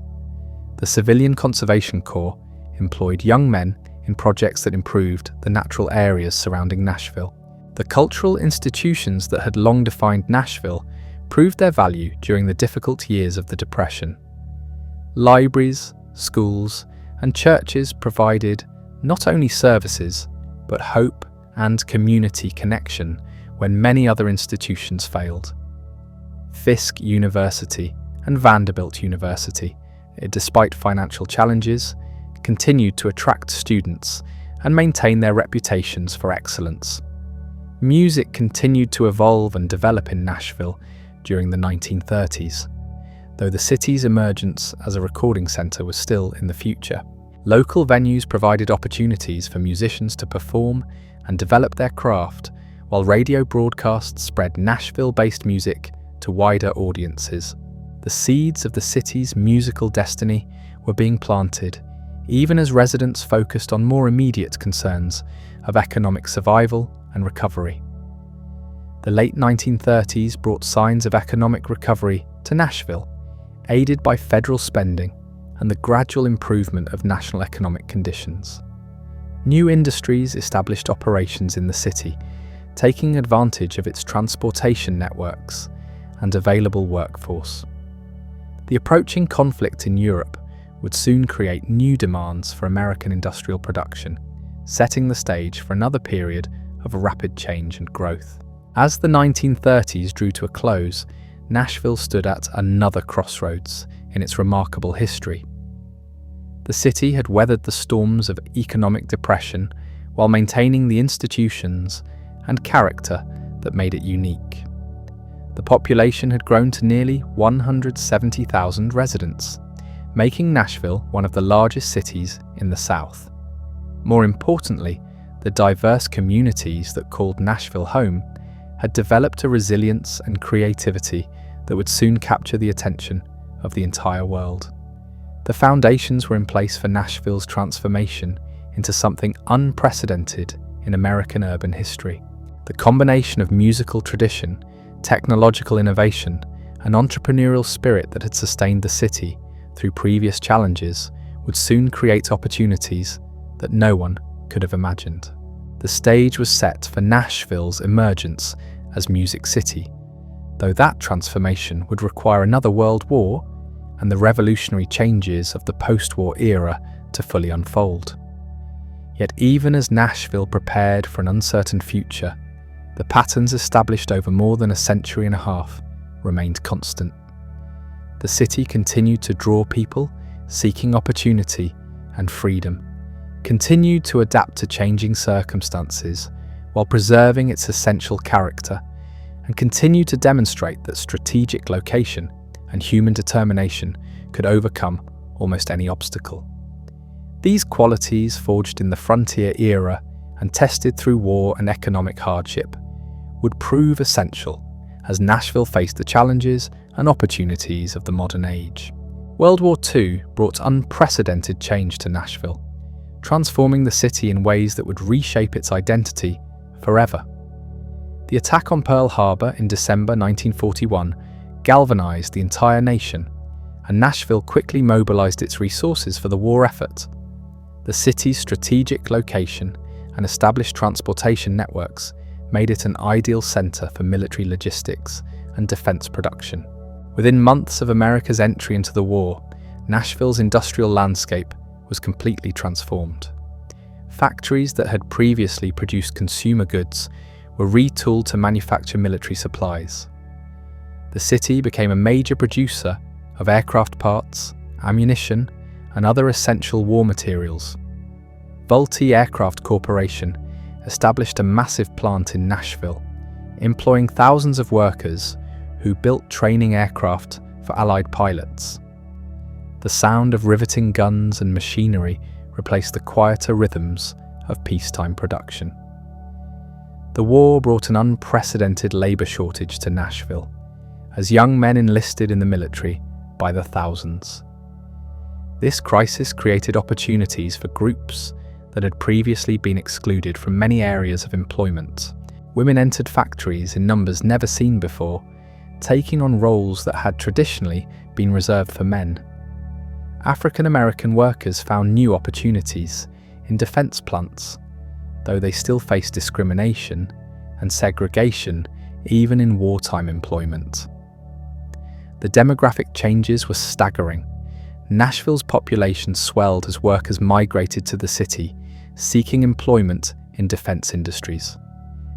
The Civilian Conservation Corps employed young men in projects that improved the natural areas surrounding Nashville. The cultural institutions that had long defined Nashville proved their value during the difficult years of the Depression. Libraries, schools, and churches provided not only services, but hope and community connection when many other institutions failed. Fisk University and Vanderbilt University, despite financial challenges, continued to attract students and maintain their reputations for excellence. Music continued to evolve and develop in Nashville during the 1930s, though the city's emergence as a recording centre was still in the future. Local venues provided opportunities for musicians to perform and develop their craft, while radio broadcasts spread Nashville-based music to wider audiences. The seeds of the city's musical destiny were being planted, even as residents focused on more immediate concerns of economic survival and recovery. The late 1930s brought signs of economic recovery to Nashville, aided by federal spending and the gradual improvement of national economic conditions. New industries established operations in the city, taking advantage of its transportation networks and available workforce. The approaching conflict in Europe would soon create new demands for American industrial production, setting the stage for another period of rapid change and growth. As the 1930s drew to a close, Nashville stood at another crossroads in its remarkable history. The city had weathered the storms of economic depression while maintaining the institutions and character that made it unique. The population had grown to nearly 170,000 residents, making Nashville one of the largest cities in the South. More importantly, the diverse communities that called Nashville home had developed a resilience and creativity that would soon capture the attention of the entire world. The foundations were in place for Nashville's transformation into something unprecedented in American urban history. The combination of musical tradition, technological innovation, and entrepreneurial spirit that had sustained the city through previous challenges would soon create opportunities that no one could have imagined. The stage was set for Nashville's emergence as Music City, though that transformation would require another world war and the revolutionary changes of the post-war era to fully unfold. Yet even as Nashville prepared for an uncertain future, the patterns established over more than a century and a half remained constant. The city continued to draw people seeking opportunity and freedom, continued to adapt to changing circumstances while preserving its essential character, and continued to demonstrate that strategic location and human determination could overcome almost any obstacle. These qualities, forged in the frontier era and tested through war and economic hardship, would prove essential as Nashville faced the challenges and opportunities of the modern age. World War II brought unprecedented change to Nashville, transforming the city in ways that would reshape its identity forever. The attack on Pearl Harbor in December 1941 galvanized the entire nation, and Nashville quickly mobilized its resources for the war effort. The city's strategic location and established transportation networks made it an ideal center for military logistics and defense production. Within months of America's entry into the war, Nashville's industrial landscape was completely transformed. Factories that had previously produced consumer goods were retooled to manufacture military supplies. The city became a major producer of aircraft parts, ammunition, and other essential war materials. Vultee Aircraft Corporation established a massive plant in Nashville, employing thousands of workers who built training aircraft for Allied pilots. The sound of riveting guns and machinery replaced the quieter rhythms of peacetime production. The war brought an unprecedented labor shortage to Nashville, as young men enlisted in the military by the thousands. This crisis created opportunities for groups that had previously been excluded from many areas of employment. Women entered factories in numbers never seen before, taking on roles that had traditionally been reserved for men. African American workers found new opportunities in defense plants, though they still faced discrimination and segregation even in wartime employment. The demographic changes were staggering. Nashville's population swelled as workers migrated to the city, seeking employment in defense industries.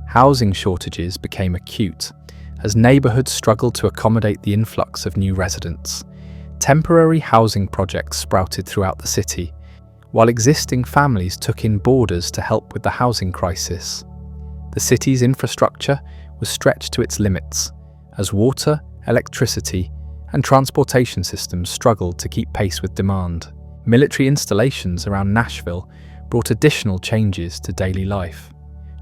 Housing shortages became acute as neighborhoods struggled to accommodate the influx of new residents. Temporary housing projects sprouted throughout the city, while existing families took in boarders to help with the housing crisis. The city's infrastructure was stretched to its limits, as water, electricity, and transportation systems struggled to keep pace with demand. Military installations around Nashville brought additional changes to daily life.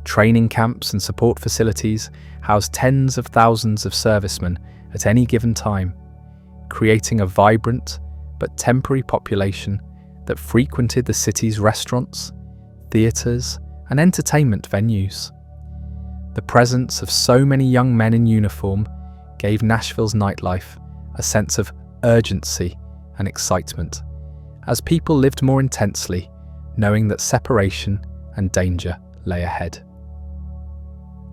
Training camps and support facilities housed tens of thousands of servicemen at any given time, creating a vibrant but temporary population that frequented the city's restaurants, theatres, and entertainment venues. The presence of so many young men in uniform gave Nashville's nightlife a sense of urgency and excitement, as people lived more intensely, knowing that separation and danger lay ahead.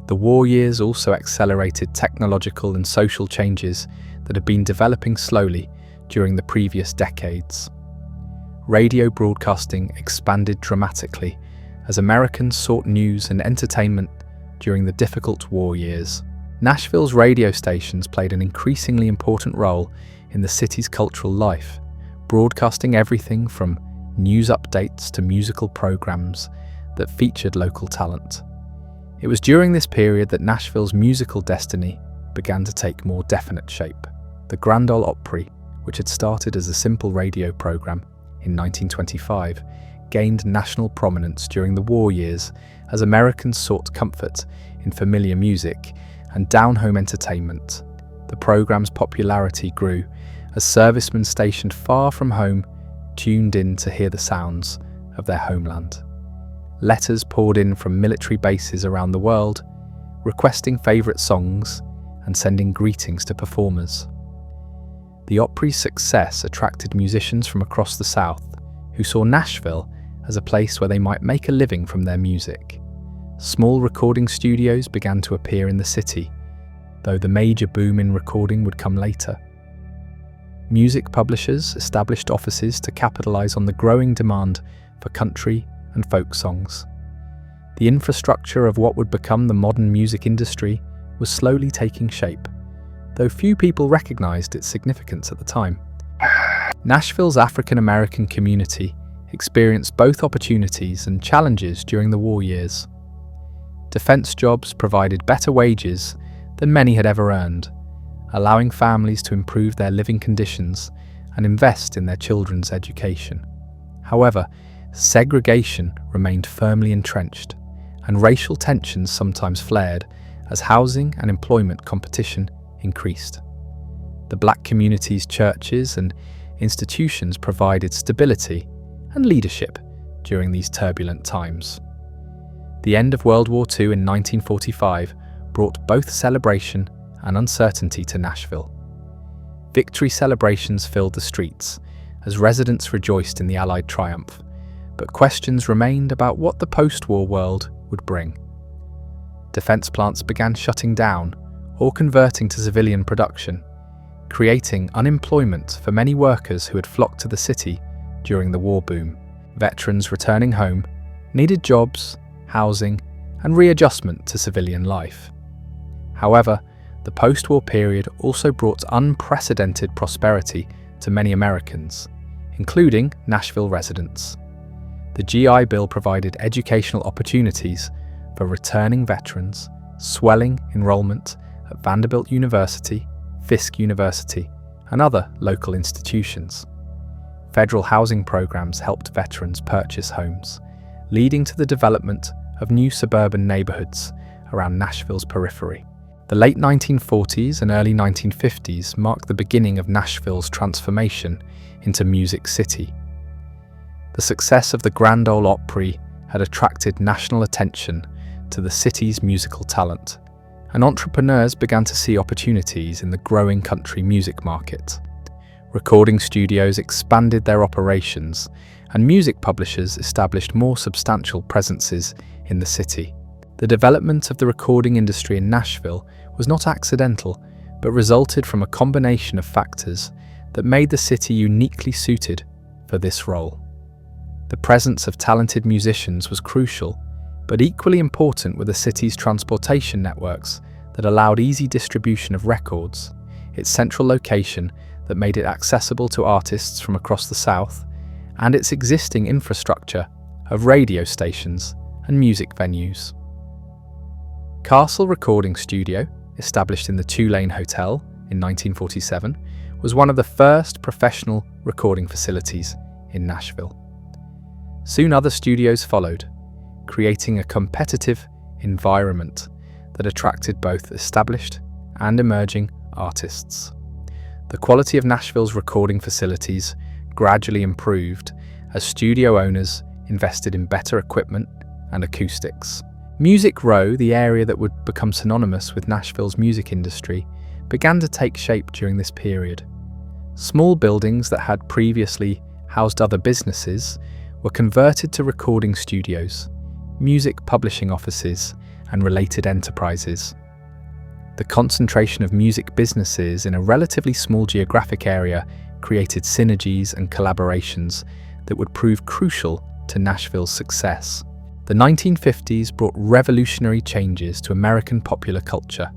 The war years also accelerated technological and social changes that had been developing slowly during the previous decades. radio broadcasting expanded dramatically as Americans sought news and entertainment during the difficult war years. Nashville's radio stations played an increasingly important role in the city's cultural life, broadcasting everything from news updates to musical programs that featured local talent. It was during this period that Nashville's musical destiny began to take more definite shape. The Grand Ole Opry, which had started as a simple radio program in 1925, gained national prominence during the war years as Americans sought comfort in familiar music and down-home entertainment. The program's popularity grew as servicemen stationed far from home tuned in to hear the sounds of their homeland. Letters poured in from military bases around the world, requesting favourite songs and sending greetings to performers. The Opry's success attracted musicians from across the South who saw Nashville as a place where they might make a living from their music. Small recording studios began to appear in the city, though the major boom in recording would come later. Music publishers established offices to capitalize on the growing demand for country and folk songs. The infrastructure of what would become the modern music industry was slowly taking shape, though few people recognized its significance at the time. Nashville's African American community experienced both opportunities and challenges during the war years. Defense jobs provided better wages than many had ever earned, allowing families to improve their living conditions and invest in their children's education. However, segregation remained firmly entrenched, and racial tensions sometimes flared as housing and employment competition increased. The black community's churches and institutions provided stability and leadership during these turbulent times. The end of World War II in 1945 brought both celebration and uncertainty to Nashville. Victory celebrations filled the streets as residents rejoiced in the Allied triumph, but questions remained about what the post-war world would bring. Defense plants began shutting down or converting to civilian production, creating unemployment for many workers who had flocked to the city during the war boom. Veterans returning home needed jobs, housing, and readjustment to civilian life. However, the post-war period also brought unprecedented prosperity to many Americans, including Nashville residents. The GI Bill provided educational opportunities for returning veterans, swelling enrollment at Vanderbilt University, Fisk University, and other local institutions. Federal housing programs helped veterans purchase homes, leading to the development of new suburban neighborhoods around Nashville's periphery. The late 1940s and early 1950s marked the beginning of Nashville's transformation into Music City. The success of the Grand Ole Opry had attracted national attention to the city's musical talent, and entrepreneurs began to see opportunities in the growing country music market. Recording studios expanded their operations, and music publishers established more substantial presences in the city. The development of the recording industry in Nashville was not accidental, but resulted from a combination of factors that made the city uniquely suited for this role. The presence of talented musicians was crucial, but equally important were the city's transportation networks that allowed easy distribution of records, its central location that made it accessible to artists from across the South, and its existing infrastructure of radio stations and music venues. Castle Recording Studio, established in the Tulane Hotel in 1947, was one of the first professional recording facilities in Nashville. Soon other studios followed, creating a competitive environment that attracted both established and emerging artists. The quality of Nashville's recording facilities gradually improved as studio owners invested in better equipment and acoustics. Music Row, the area that would become synonymous with Nashville's music industry, began to take shape during this period. Small buildings that had previously housed other businesses were converted to recording studios, music publishing offices, and related enterprises. The concentration of music businesses in a relatively small geographic area created synergies and collaborations that would prove crucial to Nashville's success. The 1950s brought revolutionary changes to American popular culture,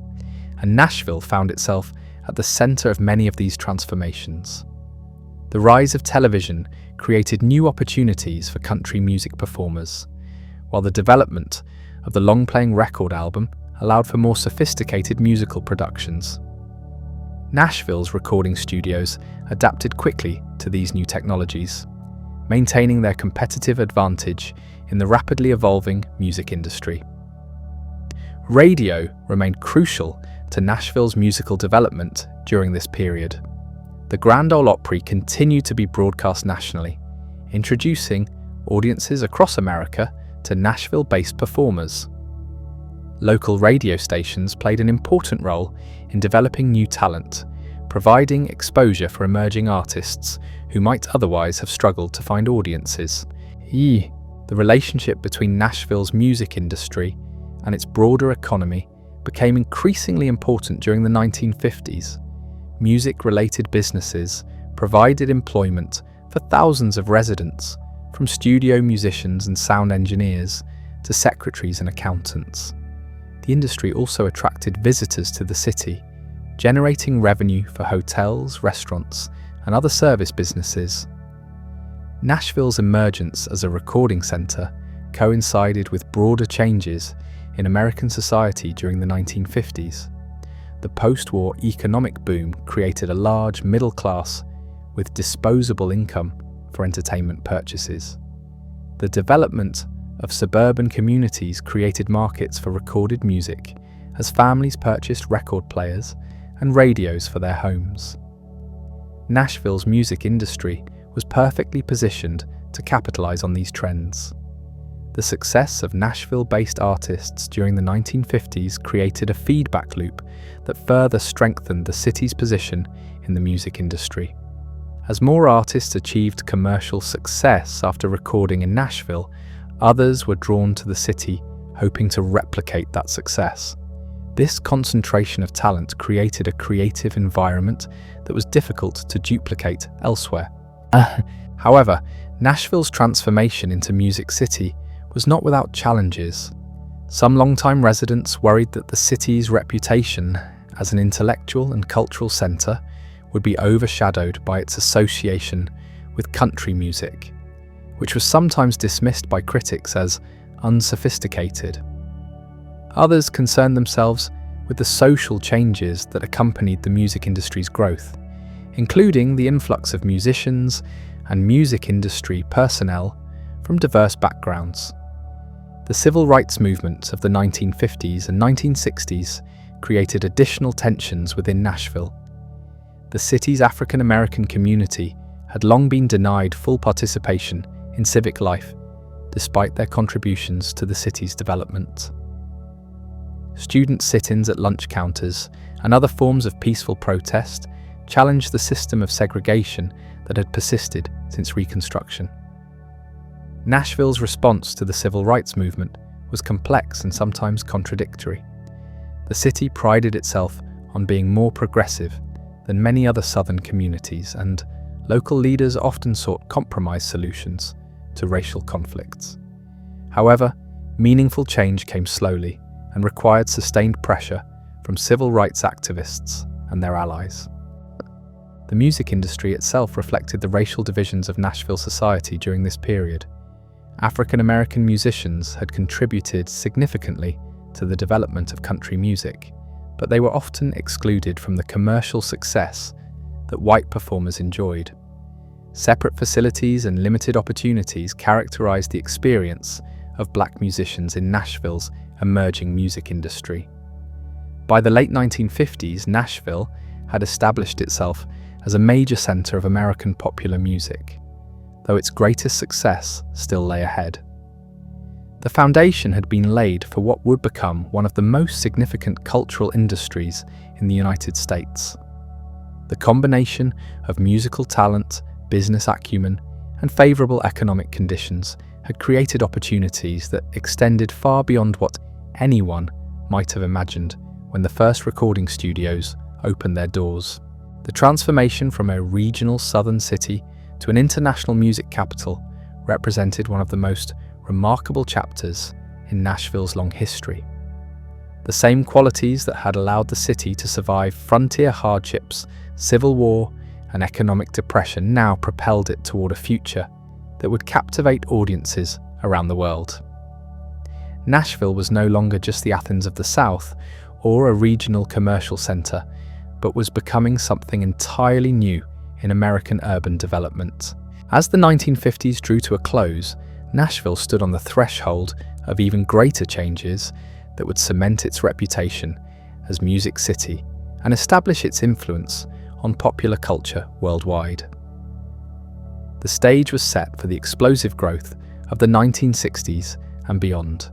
and Nashville found itself at the center of many of these transformations. The rise of television created new opportunities for country music performers, while the development of the long-playing record album allowed for more sophisticated musical productions. Nashville's recording studios adapted quickly to these new technologies, maintaining their competitive advantage in the rapidly evolving music industry. Radio remained crucial to Nashville's musical development during this period. The Grand Ole Opry continued to be broadcast nationally, introducing audiences across America to Nashville-based performers. Local radio stations played an important role in developing new talent, providing exposure for emerging artists who might otherwise have struggled to find audiences. The relationship between Nashville's music industry and its broader economy became increasingly important during the 1950s. Music-related businesses provided employment for thousands of residents, from studio musicians and sound engineers to secretaries and accountants. The industry also attracted visitors to the city, generating revenue for hotels, restaurants, and other service businesses. Nashville's emergence as a recording center coincided with broader changes in American society during the 1950s. The post-war economic boom created a large middle class with disposable income for entertainment purchases. The development of suburban communities created markets for recorded music as families purchased record players and radios for their homes. Nashville's music industry was perfectly positioned to capitalize on these trends. The success of Nashville-based artists during the 1950s created a feedback loop that further strengthened the city's position in the music industry. As more artists achieved commercial success after recording in Nashville, others were drawn to the city, hoping to replicate that success. This concentration of talent created a creative environment that was difficult to duplicate elsewhere. However, Nashville's transformation into Music City was not without challenges. Some longtime residents worried that the city's reputation as an intellectual and cultural center would be overshadowed by its association with country music, which was sometimes dismissed by critics as unsophisticated. Others concerned themselves with the social changes that accompanied the music industry's growth, including the influx of musicians and music industry personnel from diverse backgrounds. The civil rights movement of the 1950s and 1960s created additional tensions within Nashville. The city's African American community had long been denied full participation in civic life, despite their contributions to the city's development. Student sit-ins at lunch counters and other forms of peaceful protest challenged the system of segregation that had persisted since Reconstruction. Nashville's response to the civil rights movement was complex and sometimes contradictory. The city prided itself on being more progressive than many other southern communities, and local leaders often sought compromise solutions to racial conflicts. However, meaningful change came slowly and required sustained pressure from civil rights activists and their allies. The music industry itself reflected the racial divisions of Nashville society during this period. African American musicians had contributed significantly to the development of country music, but they were often excluded from the commercial success that white performers enjoyed. Separate facilities and limited opportunities characterized the experience of black musicians in Nashville's emerging music industry. By the late 1950s, Nashville had established itself as a major center of American popular music, though its greatest success still lay ahead. The foundation had been laid for what would become one of the most significant cultural industries in the United States. The combination of musical talent, business acumen, and favorable economic conditions had created opportunities that extended far beyond what anyone might have imagined when the first recording studios opened their doors. The transformation from a regional southern city to an international music capital represented one of the most remarkable chapters in Nashville's long history. The same qualities that had allowed the city to survive frontier hardships, civil war, and economic depression now propelled it toward a future that would captivate audiences around the world. Nashville was no longer just the Athens of the South or a regional commercial center, but was becoming something entirely new in American urban development. As the 1950s drew to a close, Nashville stood on the threshold of even greater changes that would cement its reputation as Music City and establish its influence on popular culture worldwide. The stage was set for the explosive growth of the 1960s and beyond,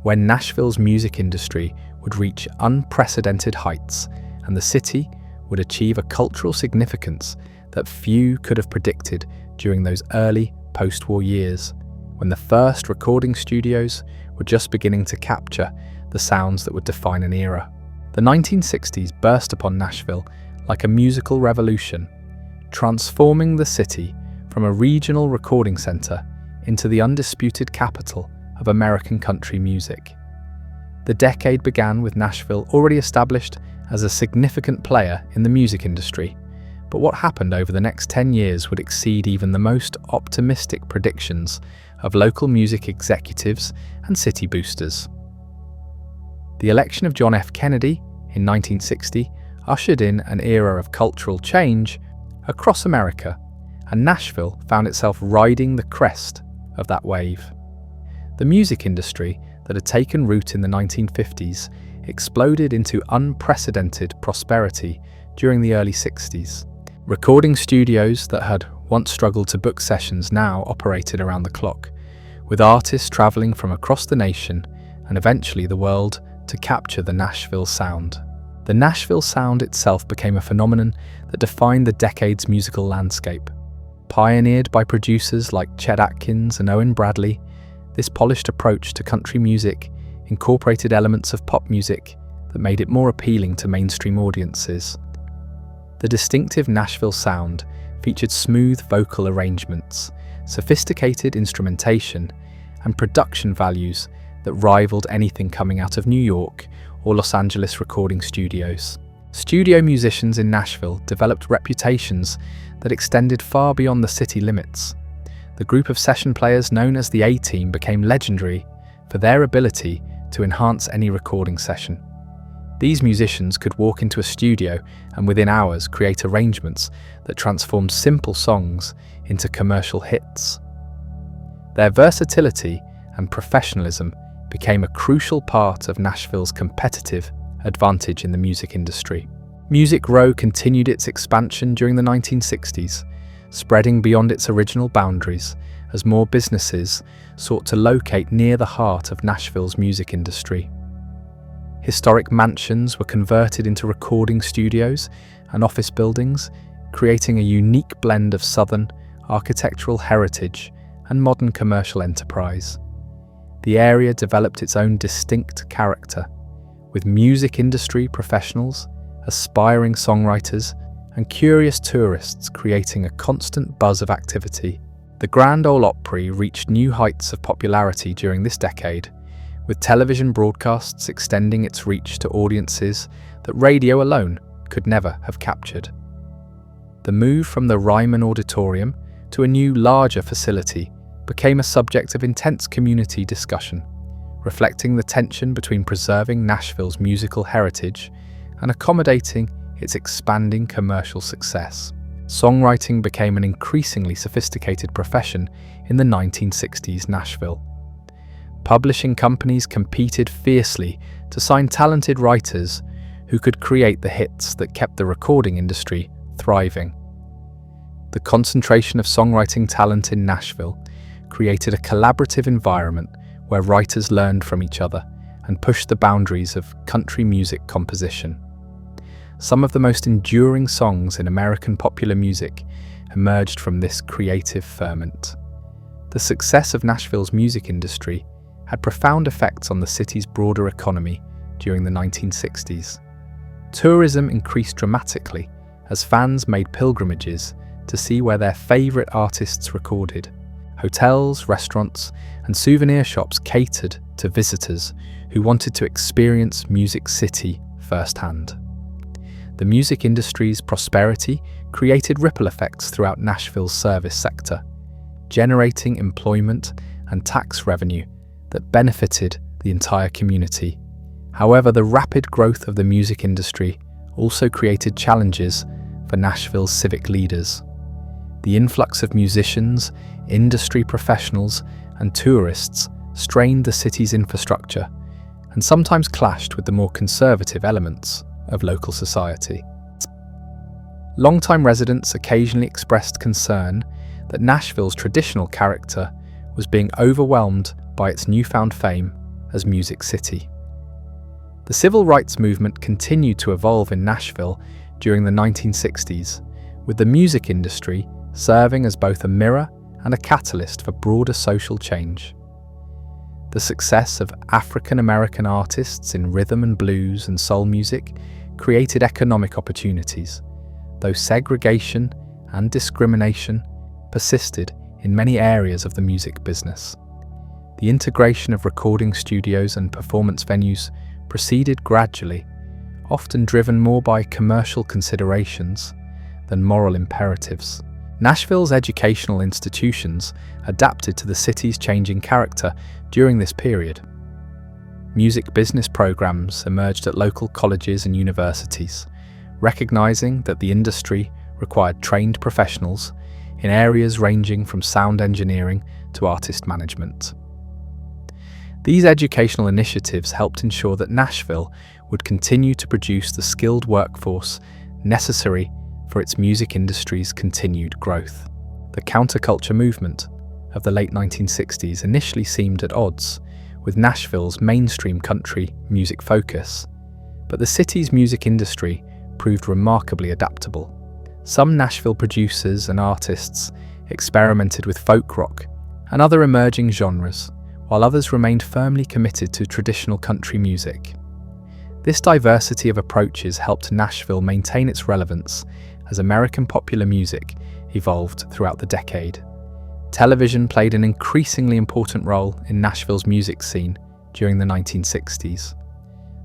when Nashville's music industry would reach unprecedented heights and the city would achieve a cultural significance that few could have predicted during those early post-war years, when the first recording studios were just beginning to capture the sounds that would define an era. The 1960s burst upon Nashville like a musical revolution, transforming the city from a regional recording center into the undisputed capital of American country music. The decade began with Nashville already established as a significant player in the music industry, but what happened over the next 10 years would exceed even the most optimistic predictions of local music executives and city boosters. The election of John F. Kennedy in 1960 ushered in an era of cultural change across America, and Nashville found itself riding the crest of that wave. The music industry that had taken root in the 1950s exploded into unprecedented prosperity during the early 60s. Recording studios that had once struggled to book sessions now operated around the clock, with artists traveling from across the nation and eventually the world to capture the Nashville sound. The Nashville sound itself became a phenomenon that defined the decade's musical landscape. Pioneered by producers like Chet Atkins and Owen Bradley, this polished approach to country music incorporated elements of pop music that made it more appealing to mainstream audiences. The distinctive Nashville sound featured smooth vocal arrangements, sophisticated instrumentation, and production values that rivaled anything coming out of New York or Los Angeles recording studios. Studio musicians in Nashville developed reputations that extended far beyond the city limits. The group of session players known as the A-Team became legendary for their ability to enhance any recording session. These musicians could walk into a studio and within hours create arrangements that transformed simple songs into commercial hits. Their versatility and professionalism became a crucial part of Nashville's competitive advantage in the music industry. Music Row continued its expansion during the 1960s, spreading beyond its original boundaries as more businesses sought to locate near the heart of Nashville's music industry. Historic mansions were converted into recording studios and office buildings, creating a unique blend of Southern architectural heritage and modern commercial enterprise. The area developed its own distinct character, with music industry professionals, aspiring songwriters, and curious tourists creating a constant buzz of activity. The Grand Ole Opry reached new heights of popularity during this decade, with television broadcasts extending its reach to audiences that radio alone could never have captured. The move from the Ryman Auditorium to a new, larger facility became a subject of intense community discussion, reflecting the tension between preserving Nashville's musical heritage and accommodating its expanding commercial success. Songwriting became an increasingly sophisticated profession in the 1960s Nashville. Publishing companies competed fiercely to sign talented writers who could create the hits that kept the recording industry thriving. The concentration of songwriting talent in Nashville created a collaborative environment where writers learned from each other and pushed the boundaries of country music composition. Some of the most enduring songs in American popular music emerged from this creative ferment. The success of Nashville's music industry had profound effects on the city's broader economy during the 1960s. Tourism increased dramatically as fans made pilgrimages to see where their favourite artists recorded. Hotels, restaurants, and souvenir shops catered to visitors who wanted to experience Music City firsthand. The music industry's prosperity created ripple effects throughout Nashville's service sector, generating employment and tax revenue that benefited the entire community. However, the rapid growth of the music industry also created challenges for Nashville's civic leaders. The influx of musicians, industry professionals, and tourists strained the city's infrastructure and sometimes clashed with the more conservative elements of local society. Longtime residents occasionally expressed concern that Nashville's traditional character was being overwhelmed by its newfound fame as Music City. The civil rights movement continued to evolve in Nashville during the 1960s, with the music industry serving as both a mirror and a catalyst for broader social change. The success of African American artists in rhythm and blues and soul music created economic opportunities, though segregation and discrimination persisted in many areas of the music business. The integration of recording studios and performance venues proceeded gradually, often driven more by commercial considerations than moral imperatives. Nashville's educational institutions adapted to the city's changing character during this period. Music business programs emerged at local colleges and universities, recognizing that the industry required trained professionals in areas ranging from sound engineering to artist management. These educational initiatives helped ensure that Nashville would continue to produce the skilled workforce necessary for its music industry's continued growth. The counterculture movement of the late 1960s initially seemed at odds with Nashville's mainstream country music focus, but the city's music industry proved remarkably adaptable. Some Nashville producers and artists experimented with folk rock and other emerging genres, while others remained firmly committed to traditional country music. This diversity of approaches helped Nashville maintain its relevance as American popular music evolved throughout the decade. Television played an increasingly important role in Nashville's music scene during the 1960s.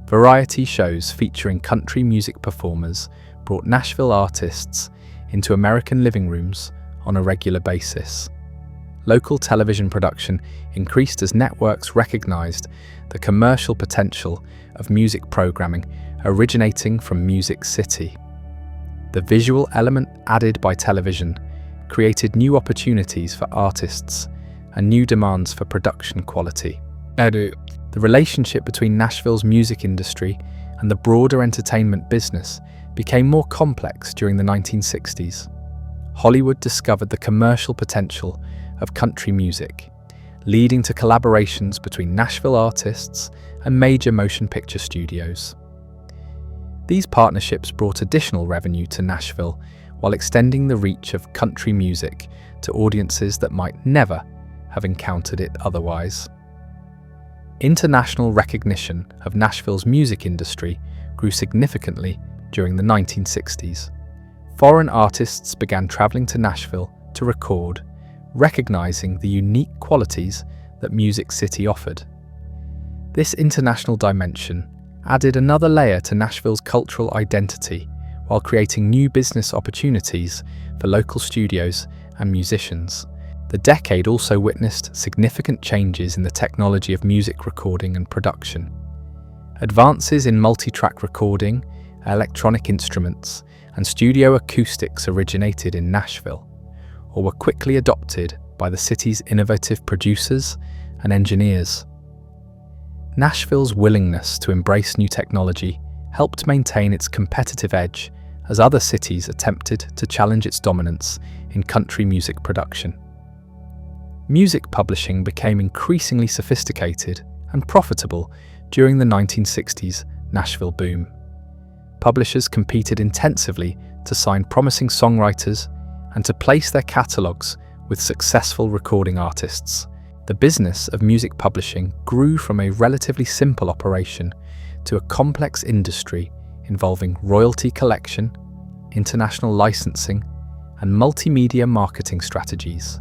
Variety shows featuring country music performers brought Nashville artists into American living rooms on a regular basis. Local television production increased as networks recognized the commercial potential of music programming originating from Music City. The visual element added by television created new opportunities for artists and new demands for production quality. The relationship between Nashville's music industry and the broader entertainment business became more complex during the 1960s. Hollywood discovered the commercial potential of country music, leading to collaborations between Nashville artists and major motion picture studios. These partnerships brought additional revenue to Nashville while extending the reach of country music to audiences that might never have encountered it otherwise. International recognition of Nashville's music industry grew significantly during the 1960s. Foreign artists began traveling to Nashville to record, recognizing the unique qualities that Music City offered. This international dimension added another layer to Nashville's cultural identity while creating new business opportunities for local studios and musicians. The decade also witnessed significant changes in the technology of music recording and production. Advances in multi-track recording, electronic instruments, and studio acoustics originated in Nashville, or were quickly adopted by the city's innovative producers and engineers. Nashville's willingness to embrace new technology helped maintain its competitive edge as other cities attempted to challenge its dominance in country music production. Music publishing became increasingly sophisticated and profitable during the 1960s Nashville boom. Publishers competed intensively to sign promising songwriters and to place their catalogues with successful recording artists. The business of music publishing grew from a relatively simple operation to a complex industry involving royalty collection, international licensing, and multimedia marketing strategies.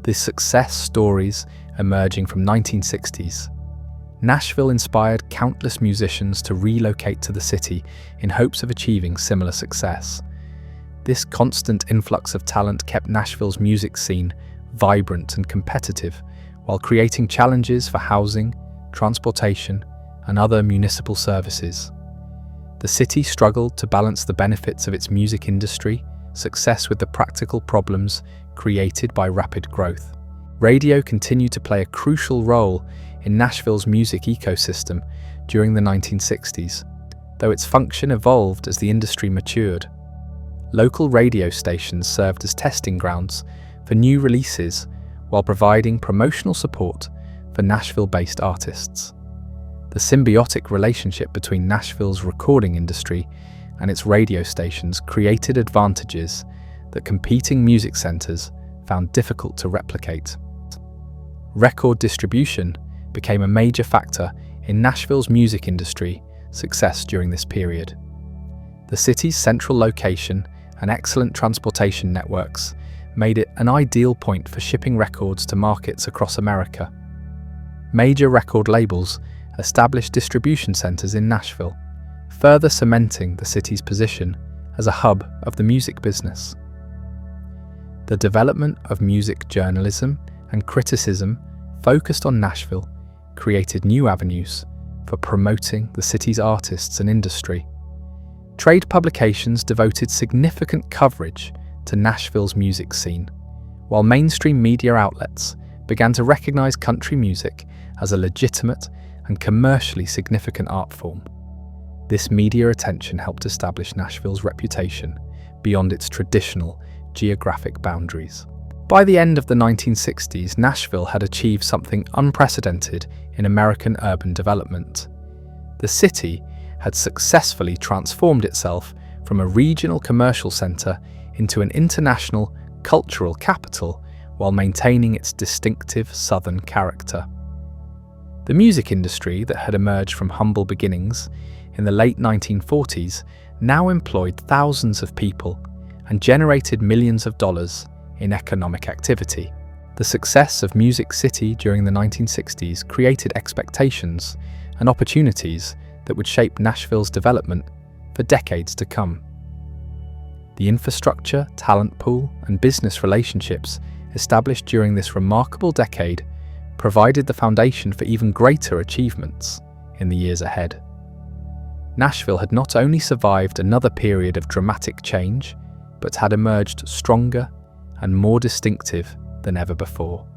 The success stories emerging from 1960s. Nashville inspired countless musicians to relocate to the city in hopes of achieving similar success. This constant influx of talent kept Nashville's music scene vibrant and competitive, while creating challenges for housing, transportation, and other municipal services. The city struggled to balance the benefits of its music industry success with the practical problems created by rapid growth. Radio continued to play a crucial role in Nashville's music ecosystem during the 1960s, though its function evolved as the industry matured. Local radio stations served as testing grounds for new releases while providing promotional support for Nashville-based artists. The symbiotic relationship between Nashville's recording industry and its radio stations created advantages that competing music centers found difficult to replicate. Record distribution became a major factor in Nashville's music industry success during this period. The city's central location and excellent transportation networks made it an ideal point for shipping records to markets across America. Major record labels established distribution centers in Nashville, further cementing the city's position as a hub of the music business. The development of music journalism and criticism focused on Nashville created new avenues for promoting the city's artists and industry. Trade publications devoted significant coverage to Nashville's music scene, while mainstream media outlets began to recognize country music as a legitimate and commercially significant art form. This media attention helped establish Nashville's reputation beyond its traditional geographic boundaries. By the end of the 1960s, Nashville had achieved something unprecedented in American urban development. The city had successfully transformed itself from a regional commercial center into an international cultural capital while maintaining its distinctive Southern character. The music industry that had emerged from humble beginnings in the late 1940s now employed thousands of people and generated millions of dollars in economic activity. The success of Music City during the 1960s created expectations and opportunities that would shape Nashville's development for decades to come. The infrastructure, talent pool, and business relationships established during this remarkable decade provided the foundation for even greater achievements in the years ahead. Nashville had not only survived another period of dramatic change, but had emerged stronger and more distinctive than ever before.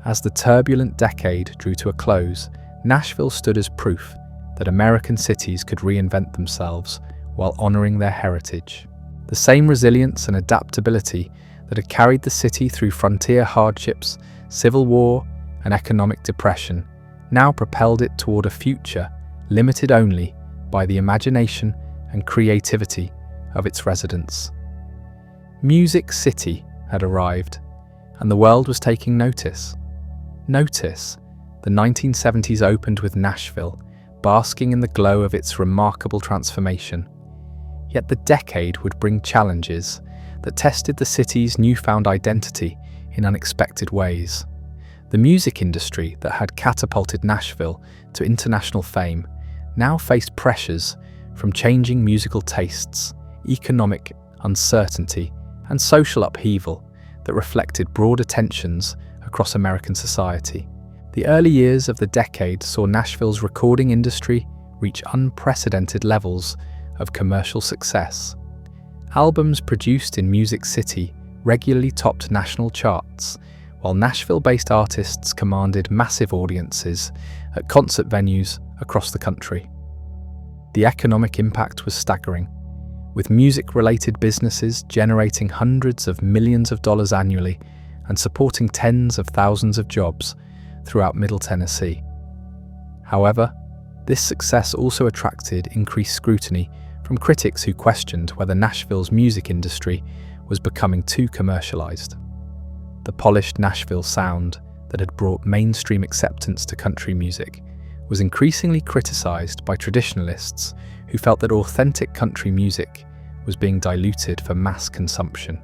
As the turbulent decade drew to a close, Nashville stood as proof that American cities could reinvent themselves while honoring their heritage. The same resilience and adaptability that had carried the city through frontier hardships, civil war, and economic depression now propelled it toward a future limited only by the imagination and creativity of its residents. Music City had arrived, and the world was taking notice. The 1970s opened with Nashville, basking in the glow of its remarkable transformation. Yet the decade would bring challenges that tested the city's newfound identity in unexpected ways. The music industry that had catapulted Nashville to international fame now faced pressures from changing musical tastes, economic uncertainty, and social upheaval that reflected broader tensions across American society. The early years of the decade saw Nashville's recording industry reach unprecedented levels of commercial success. Albums produced in Music City regularly topped national charts, while Nashville-based artists commanded massive audiences at concert venues across the country. The economic impact was staggering, with music-related businesses generating hundreds of millions of dollars annually and supporting tens of thousands of jobs throughout Middle Tennessee. However, this success also attracted increased scrutiny from critics who questioned whether Nashville's music industry was becoming too commercialized. The polished Nashville sound that had brought mainstream acceptance to country music was increasingly criticized by traditionalists who felt that authentic country music was being diluted for mass consumption.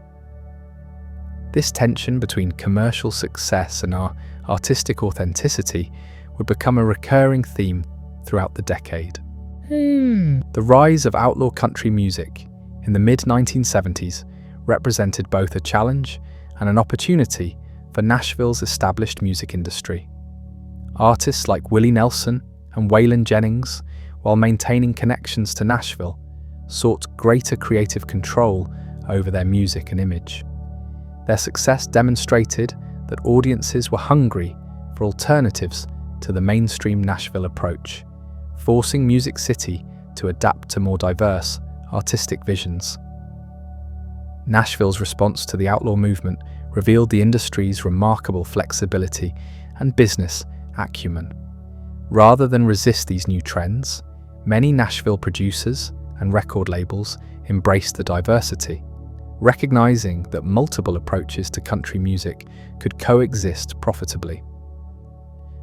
This tension between commercial success and our artistic authenticity would become a recurring theme throughout the decade. The rise of outlaw country music in the mid-1970s represented both a challenge and an opportunity for Nashville's established music industry. Artists like Willie Nelson and Waylon Jennings, while maintaining connections to Nashville, sought greater creative control over their music and image. Their success demonstrated that audiences were hungry for alternatives to the mainstream Nashville approach, forcing Music City to adapt to more diverse artistic visions. Nashville's response to the outlaw movement revealed the industry's remarkable flexibility and business acumen. Rather than resist these new trends, many Nashville producers and record labels embraced the diversity, recognizing that multiple approaches to country music could coexist profitably.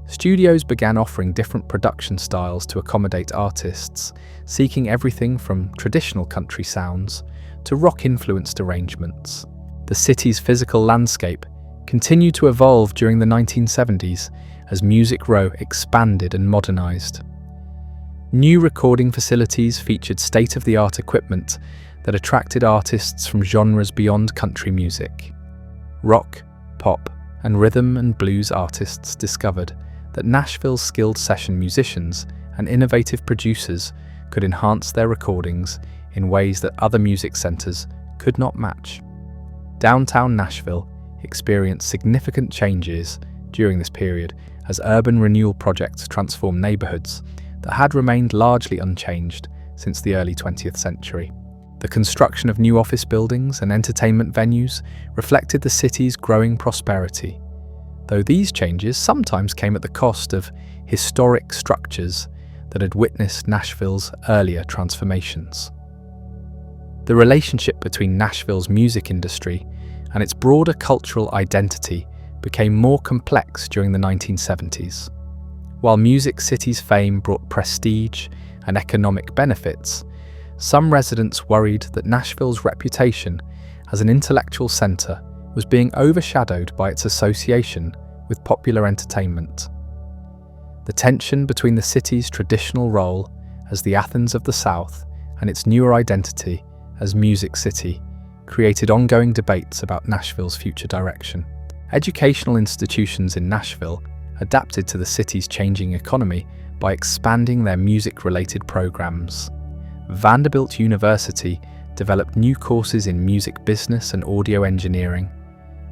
Studios began offering different production styles to accommodate artists, seeking everything from traditional country sounds to rock-influenced arrangements. The city's physical landscape continued to evolve during the 1970s as Music Row expanded and modernized. New recording facilities featured state-of-the-art equipment that attracted artists from genres beyond country music. Rock, pop, and rhythm and blues artists discovered that Nashville's skilled session musicians and innovative producers could enhance their recordings in ways that other music centers could not match. Downtown Nashville experienced significant changes during this period as urban renewal projects transformed neighborhoods that had remained largely unchanged since the early 20th century. The construction of new office buildings and entertainment venues reflected the city's growing prosperity, though these changes sometimes came at the cost of historic structures that had witnessed Nashville's earlier transformations. The relationship between Nashville's music industry and its broader cultural identity became more complex during the 1970s. While Music City's fame brought prestige and economic benefits, some residents worried that Nashville's reputation as an intellectual center was being overshadowed by its association with popular entertainment. The tension between the city's traditional role as the Athens of the South and its newer identity as Music City created ongoing debates about Nashville's future direction. Educational institutions in Nashville adapted to the city's changing economy by expanding their music-related programs. Vanderbilt University developed new courses in music business and audio engineering,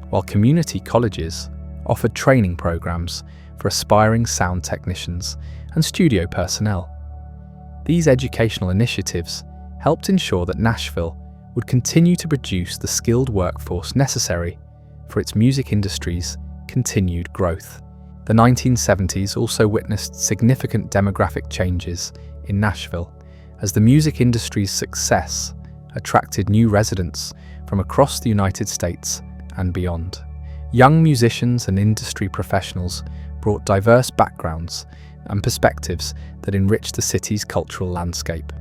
while community colleges offered training programs for aspiring sound technicians and studio personnel. These educational initiatives helped ensure that Nashville would continue to produce the skilled workforce necessary for its music industry's continued growth. The 1970s also witnessed significant demographic changes in Nashville as the music industry's success attracted new residents from across the United States and beyond. Young musicians and industry professionals brought diverse backgrounds and perspectives that enriched the city's cultural landscape.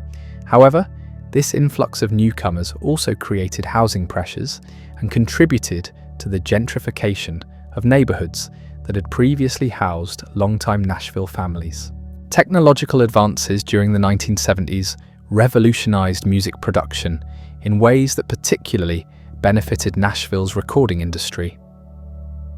However, this influx of newcomers also created housing pressures and contributed to the gentrification of neighborhoods that had previously housed longtime Nashville families. Technological advances during the 1970s revolutionized music production in ways that particularly benefited Nashville's recording industry.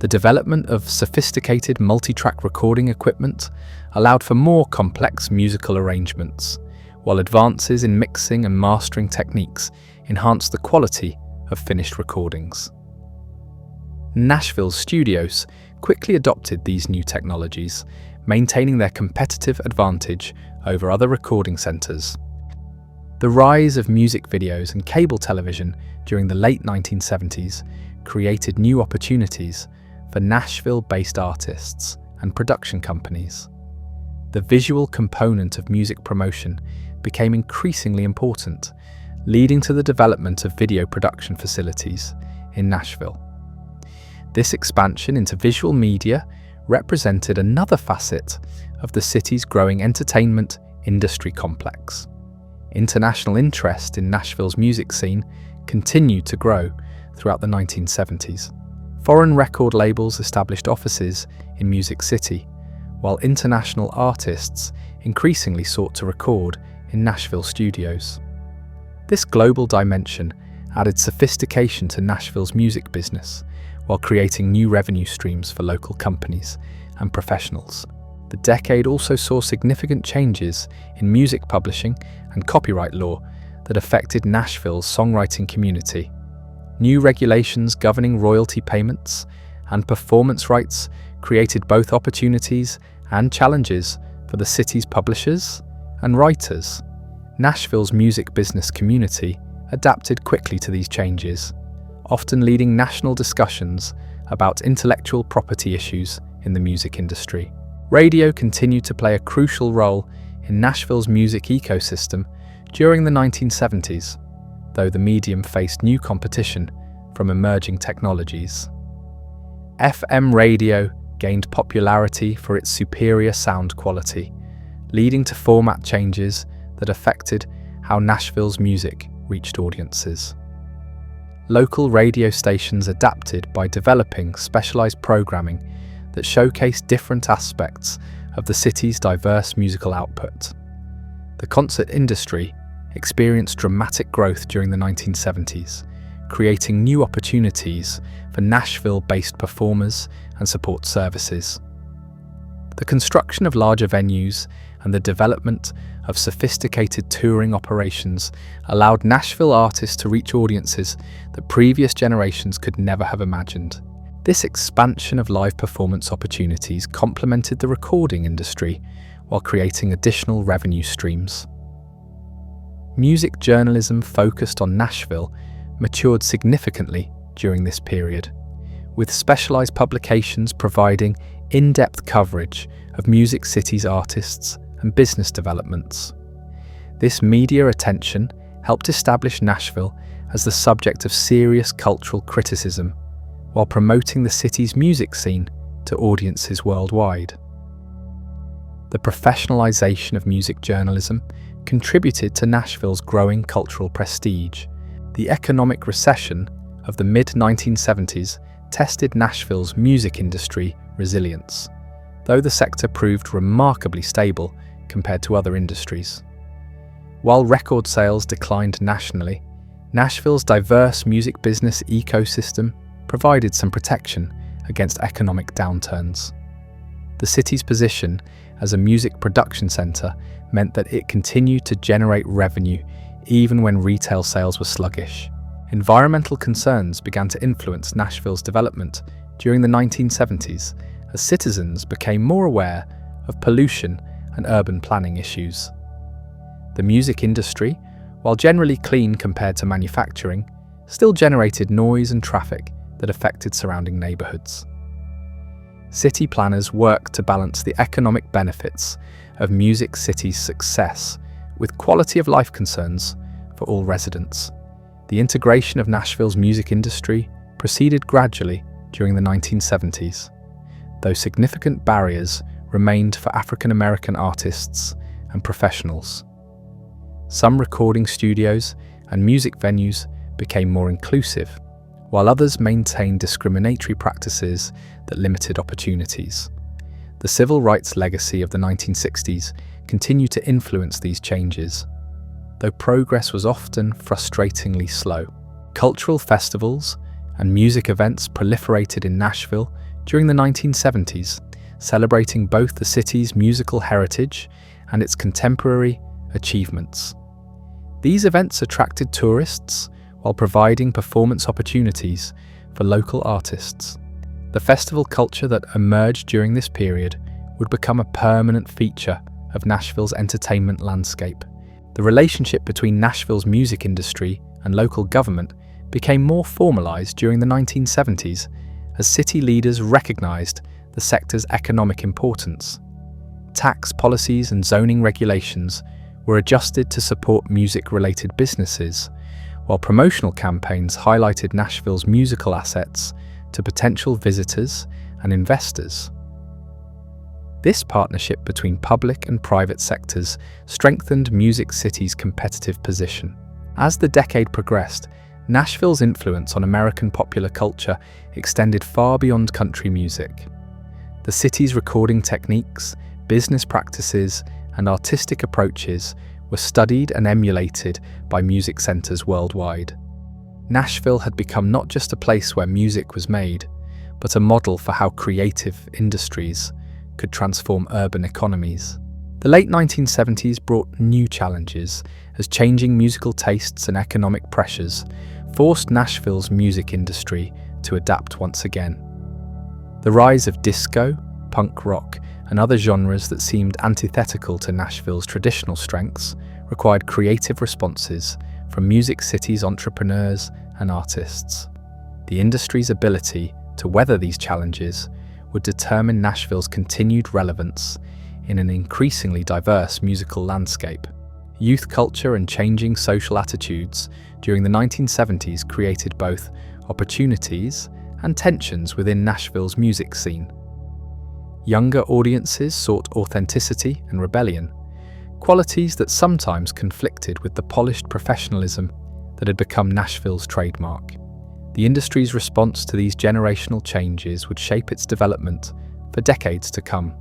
The development of sophisticated multi-track recording equipment allowed for more complex musical arrangements, while advances in mixing and mastering techniques enhanced the quality of finished recordings. Nashville's studios quickly adopted these new technologies, maintaining their competitive advantage over other recording centers. The rise of music videos and cable television during the late 1970s created new opportunities for Nashville-based artists and production companies. The visual component of music promotion became increasingly important, leading to the development of video production facilities in Nashville. This expansion into visual media represented another facet of the city's growing entertainment industry complex. International interest in Nashville's music scene continued to grow throughout the 1970s. Foreign record labels established offices in Music City, while international artists increasingly sought to record in Nashville studios. This global dimension added sophistication to Nashville's music business, while creating new revenue streams for local companies and professionals. The decade also saw significant changes in music publishing and copyright law that affected Nashville's songwriting community. New regulations governing royalty payments and performance rights created both opportunities and challenges for the city's publishers and writers. Nashville's music business community adapted quickly to these changes, often leading national discussions about intellectual property issues in the music industry. Radio continued to play a crucial role in Nashville's music ecosystem during the 1970s, though the medium faced new competition from emerging technologies. FM radio gained popularity for its superior sound quality, leading to format changes that affected how Nashville's music reached audiences. Local radio stations adapted by developing specialized programming that showcased different aspects of the city's diverse musical output. The concert industry experienced dramatic growth during the 1970s, creating new opportunities for Nashville-based performers and support services. The construction of larger venues and the development of sophisticated touring operations allowed Nashville artists to reach audiences that previous generations could never have imagined. This expansion of live performance opportunities complemented the recording industry while creating additional revenue streams. Music journalism focused on Nashville matured significantly during this period, with specialized publications providing in-depth coverage of Music City's artists and business developments. This media attention helped establish Nashville as the subject of serious cultural criticism, while promoting the city's music scene to audiences worldwide. The professionalization of music journalism contributed to Nashville's growing cultural prestige. The economic recession of the mid-1970s tested Nashville's music industry resilience, though the sector proved remarkably stable compared to other industries. While record sales declined nationally, Nashville's diverse music business ecosystem provided some protection against economic downturns. The city's position as a music production center meant that it continued to generate revenue even when retail sales were sluggish. Environmental concerns began to influence Nashville's development during the 1970s as citizens became more aware of pollution and urban planning issues. The music industry, while generally clean compared to manufacturing, still generated noise and traffic that affected surrounding neighborhoods. City planners worked to balance the economic benefits of Music City's success with quality of life concerns for all residents. The integration of Nashville's music industry proceeded gradually during the 1970s, though significant barriers remained for African American artists and professionals. Some recording studios and music venues became more inclusive, while others maintained discriminatory practices that limited opportunities. The civil rights legacy of the 1960s continued to influence these changes, though progress was often frustratingly slow. Cultural festivals and music events proliferated in Nashville during the 1970s, celebrating both the city's musical heritage and its contemporary achievements. These events attracted tourists while providing performance opportunities for local artists. The festival culture that emerged during this period would become a permanent feature of Nashville's entertainment landscape. The relationship between Nashville's music industry and local government became more formalized during the 1970s as city leaders recognized the sector's economic importance. Tax policies and zoning regulations were adjusted to support music-related businesses, while promotional campaigns highlighted Nashville's musical assets to potential visitors and investors. This partnership between public and private sectors strengthened Music City's competitive position. As the decade progressed, Nashville's influence on American popular culture extended far beyond country music. The city's recording techniques, business practices, and artistic approaches were studied and emulated by music centers worldwide. Nashville had become not just a place where music was made, but a model for how creative industries could transform urban economies. The late 1970s brought new challenges as changing musical tastes and economic pressures forced Nashville's music industry to adapt once again. The rise of disco, punk rock, and other genres that seemed antithetical to Nashville's traditional strengths required creative responses from Music City's entrepreneurs and artists. The industry's ability to weather these challenges would determine Nashville's continued relevance in an increasingly diverse musical landscape. Youth culture and changing social attitudes during the 1970s created both opportunities and tensions within Nashville's music scene. Younger audiences sought authenticity and rebellion, qualities that sometimes conflicted with the polished professionalism that had become Nashville's trademark. The industry's response to these generational changes would shape its development for decades to come.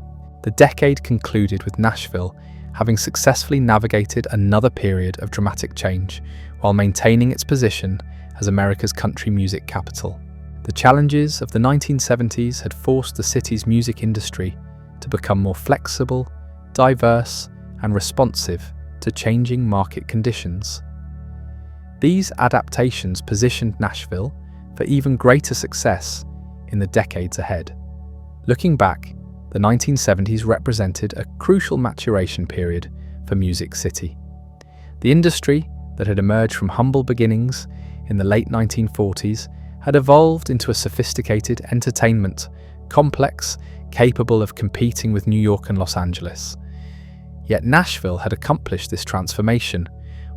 The decade concluded with Nashville having successfully navigated another period of dramatic change while maintaining its position as America's country music capital. The challenges of the 1970s had forced the city's music industry to become more flexible, diverse, and responsive to changing market conditions. These adaptations positioned Nashville for even greater success in the decades ahead. Looking back, the 1970s represented a crucial maturation period for Music City. The industry that had emerged from humble beginnings in the late 1940s had evolved into a sophisticated entertainment complex capable of competing with New York and Los Angeles. Yet Nashville had accomplished this transformation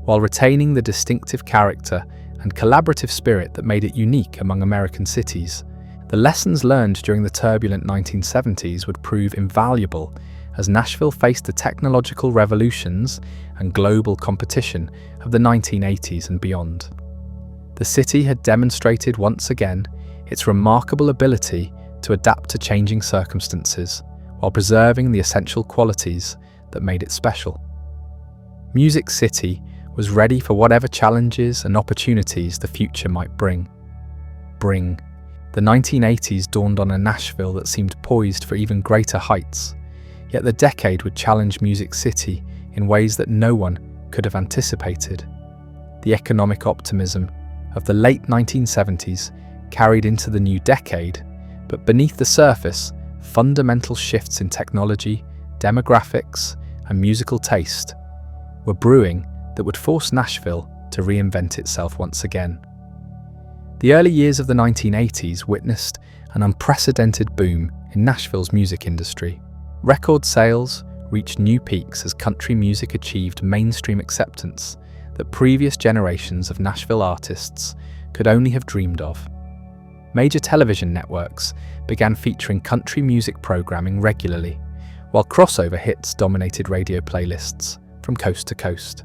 while retaining the distinctive character and collaborative spirit that made it unique among American cities. The lessons learned during the turbulent 1970s would prove invaluable as Nashville faced the technological revolutions and global competition of the 1980s and beyond. The city had demonstrated once again its remarkable ability to adapt to changing circumstances while preserving the essential qualities that made it special. Music City was ready for whatever challenges and opportunities the future might bring. The 1980s dawned on a Nashville that seemed poised for even greater heights, yet the decade would challenge Music City in ways that no one could have anticipated. The economic optimism of the late 1970s carried into the new decade, but beneath the surface, fundamental shifts in technology, demographics, and musical taste were brewing that would force Nashville to reinvent itself once again. The early years of the 1980s witnessed an unprecedented boom in Nashville's music industry. Record sales reached new peaks as country music achieved mainstream acceptance that previous generations of Nashville artists could only have dreamed of. Major television networks began featuring country music programming regularly, while crossover hits dominated radio playlists from coast to coast.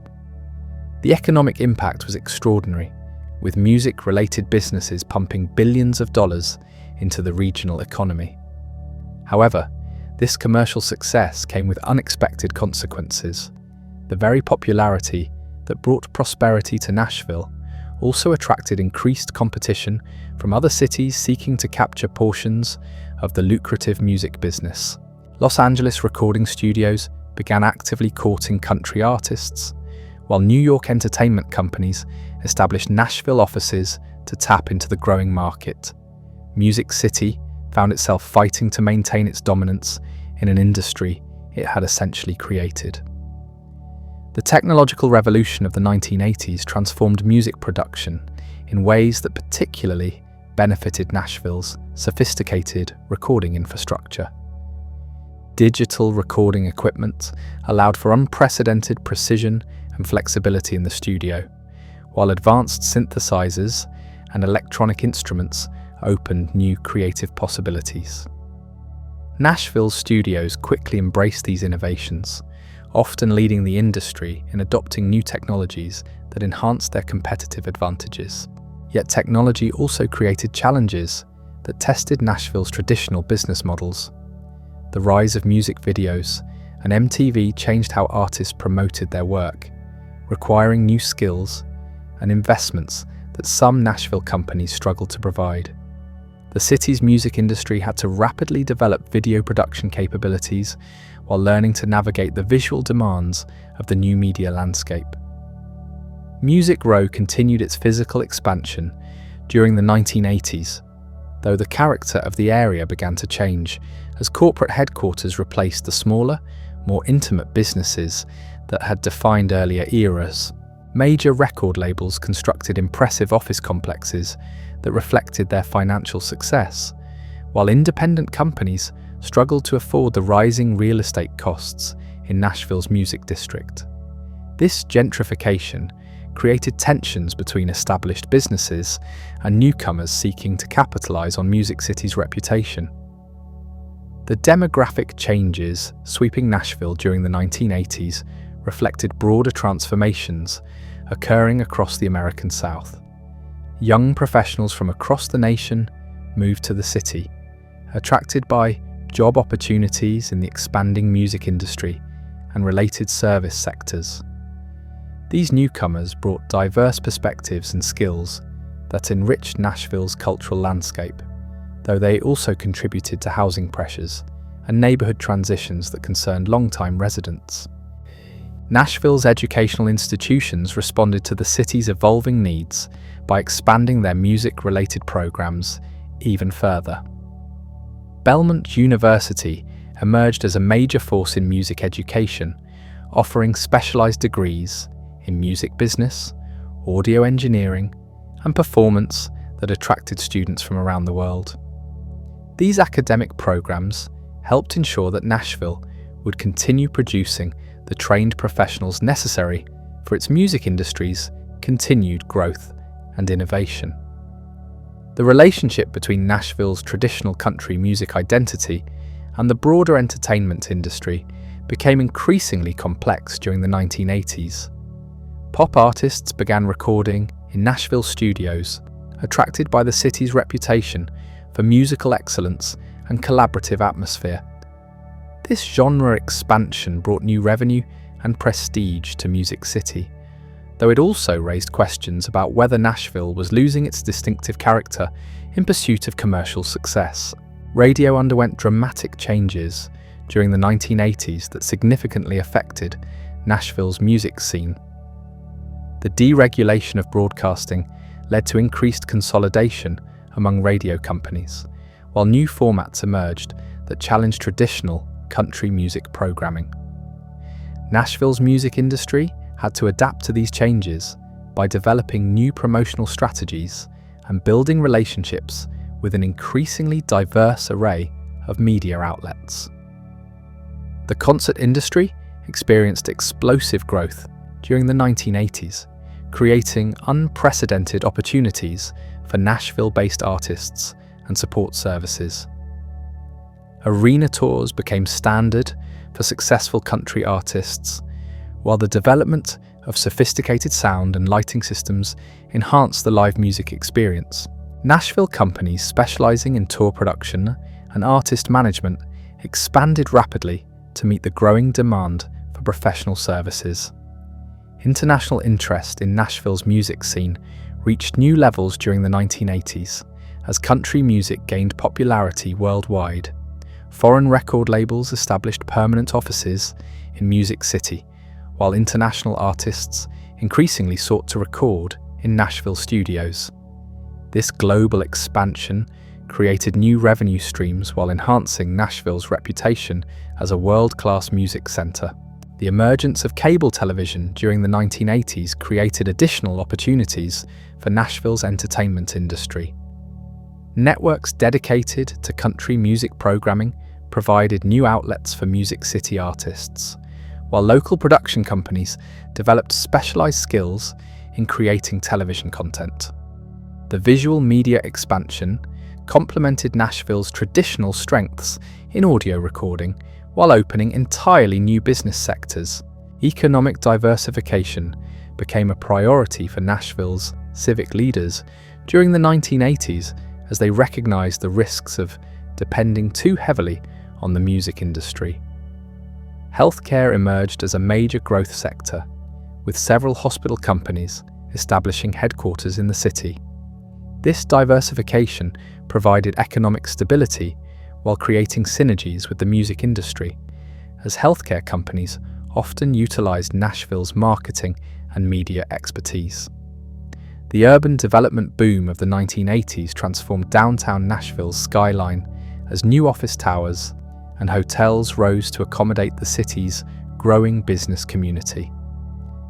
The economic impact was extraordinary, with music-related businesses pumping billions of dollars into the regional economy. However, this commercial success came with unexpected consequences. The very popularity that brought prosperity to Nashville also attracted increased competition from other cities seeking to capture portions of the lucrative music business. Los Angeles recording studios began actively courting country artists, while New York entertainment companies established Nashville offices to tap into the growing market. Music City found itself fighting to maintain its dominance in an industry it had essentially created. The technological revolution of the 1980s transformed music production in ways that particularly benefited Nashville's sophisticated recording infrastructure. Digital recording equipment allowed for unprecedented precision and flexibility in the studio, while advanced synthesizers and electronic instruments opened new creative possibilities. Nashville's studios quickly embraced these innovations, often leading the industry in adopting new technologies that enhanced their competitive advantages. Yet technology also created challenges that tested Nashville's traditional business models. The rise of music videos and MTV changed how artists promoted their work, requiring new skills and investments that some Nashville companies struggled to provide. The city's music industry had to rapidly develop video production capabilities while learning to navigate the visual demands of the new media landscape. Music Row continued its physical expansion during the 1980s, though the character of the area began to change as corporate headquarters replaced the smaller, more intimate businesses that had defined earlier eras. Major record labels constructed impressive office complexes that reflected their financial success, while independent companies struggled to afford the rising real estate costs in Nashville's music district. This gentrification created tensions between established businesses and newcomers seeking to capitalize on Music City's reputation. The demographic changes sweeping Nashville during the 1980s reflected broader transformations occurring across the American South. Young professionals from across the nation moved to the city, attracted by job opportunities in the expanding music industry and related service sectors. These newcomers brought diverse perspectives and skills that enriched Nashville's cultural landscape, though they also contributed to housing pressures and neighborhood transitions that concerned longtime residents. Nashville's educational institutions responded to the city's evolving needs by expanding their music-related programs even further. Belmont University emerged as a major force in music education, offering specialized degrees in music business, audio engineering, and performance that attracted students from around the world. These academic programs helped ensure that Nashville would continue producing the trained professionals necessary for its music industry's continued growth and innovation. The relationship between Nashville's traditional country music identity and the broader entertainment industry became increasingly complex during the 1980s. Pop artists began recording in Nashville studios, attracted by the city's reputation for musical excellence and collaborative atmosphere. This genre expansion brought new revenue and prestige to Music City, though it also raised questions about whether Nashville was losing its distinctive character in pursuit of commercial success. Radio underwent dramatic changes during the 1980s that significantly affected Nashville's music scene. The deregulation of broadcasting led to increased consolidation among radio companies, while new formats emerged that challenged traditional country music programming. Nashville's music industry had to adapt to these changes by developing new promotional strategies and building relationships with an increasingly diverse array of media outlets. The concert industry experienced explosive growth during the 1980s, creating unprecedented opportunities for Nashville-based artists and support services. Arena tours became standard for successful country artists, while the development of sophisticated sound and lighting systems enhanced the live music experience. Nashville companies specializing in tour production and artist management expanded rapidly to meet the growing demand for professional services. International interest in Nashville's music scene reached new levels during the 1980s as country music gained popularity worldwide. Foreign record labels established permanent offices in Music City, while international artists increasingly sought to record in Nashville studios. This global expansion created new revenue streams while enhancing Nashville's reputation as a world-class music center. The emergence of cable television during the 1980s created additional opportunities for Nashville's entertainment industry. Networks dedicated to country music programming provided new outlets for Music City artists, while local production companies developed specialized skills in creating television content. The visual media expansion complemented Nashville's traditional strengths in audio recording while opening entirely new business sectors. Economic diversification became a priority for Nashville's civic leaders during the 1980s as they recognized the risks of depending too heavily on the music industry. Healthcare emerged as a major growth sector, with several hospital companies establishing headquarters in the city. This diversification provided economic stability while creating synergies with the music industry, as healthcare companies often utilized Nashville's marketing and media expertise. The urban development boom of the 1980s transformed downtown Nashville's skyline as new office towers and hotels rose to accommodate the city's growing business community.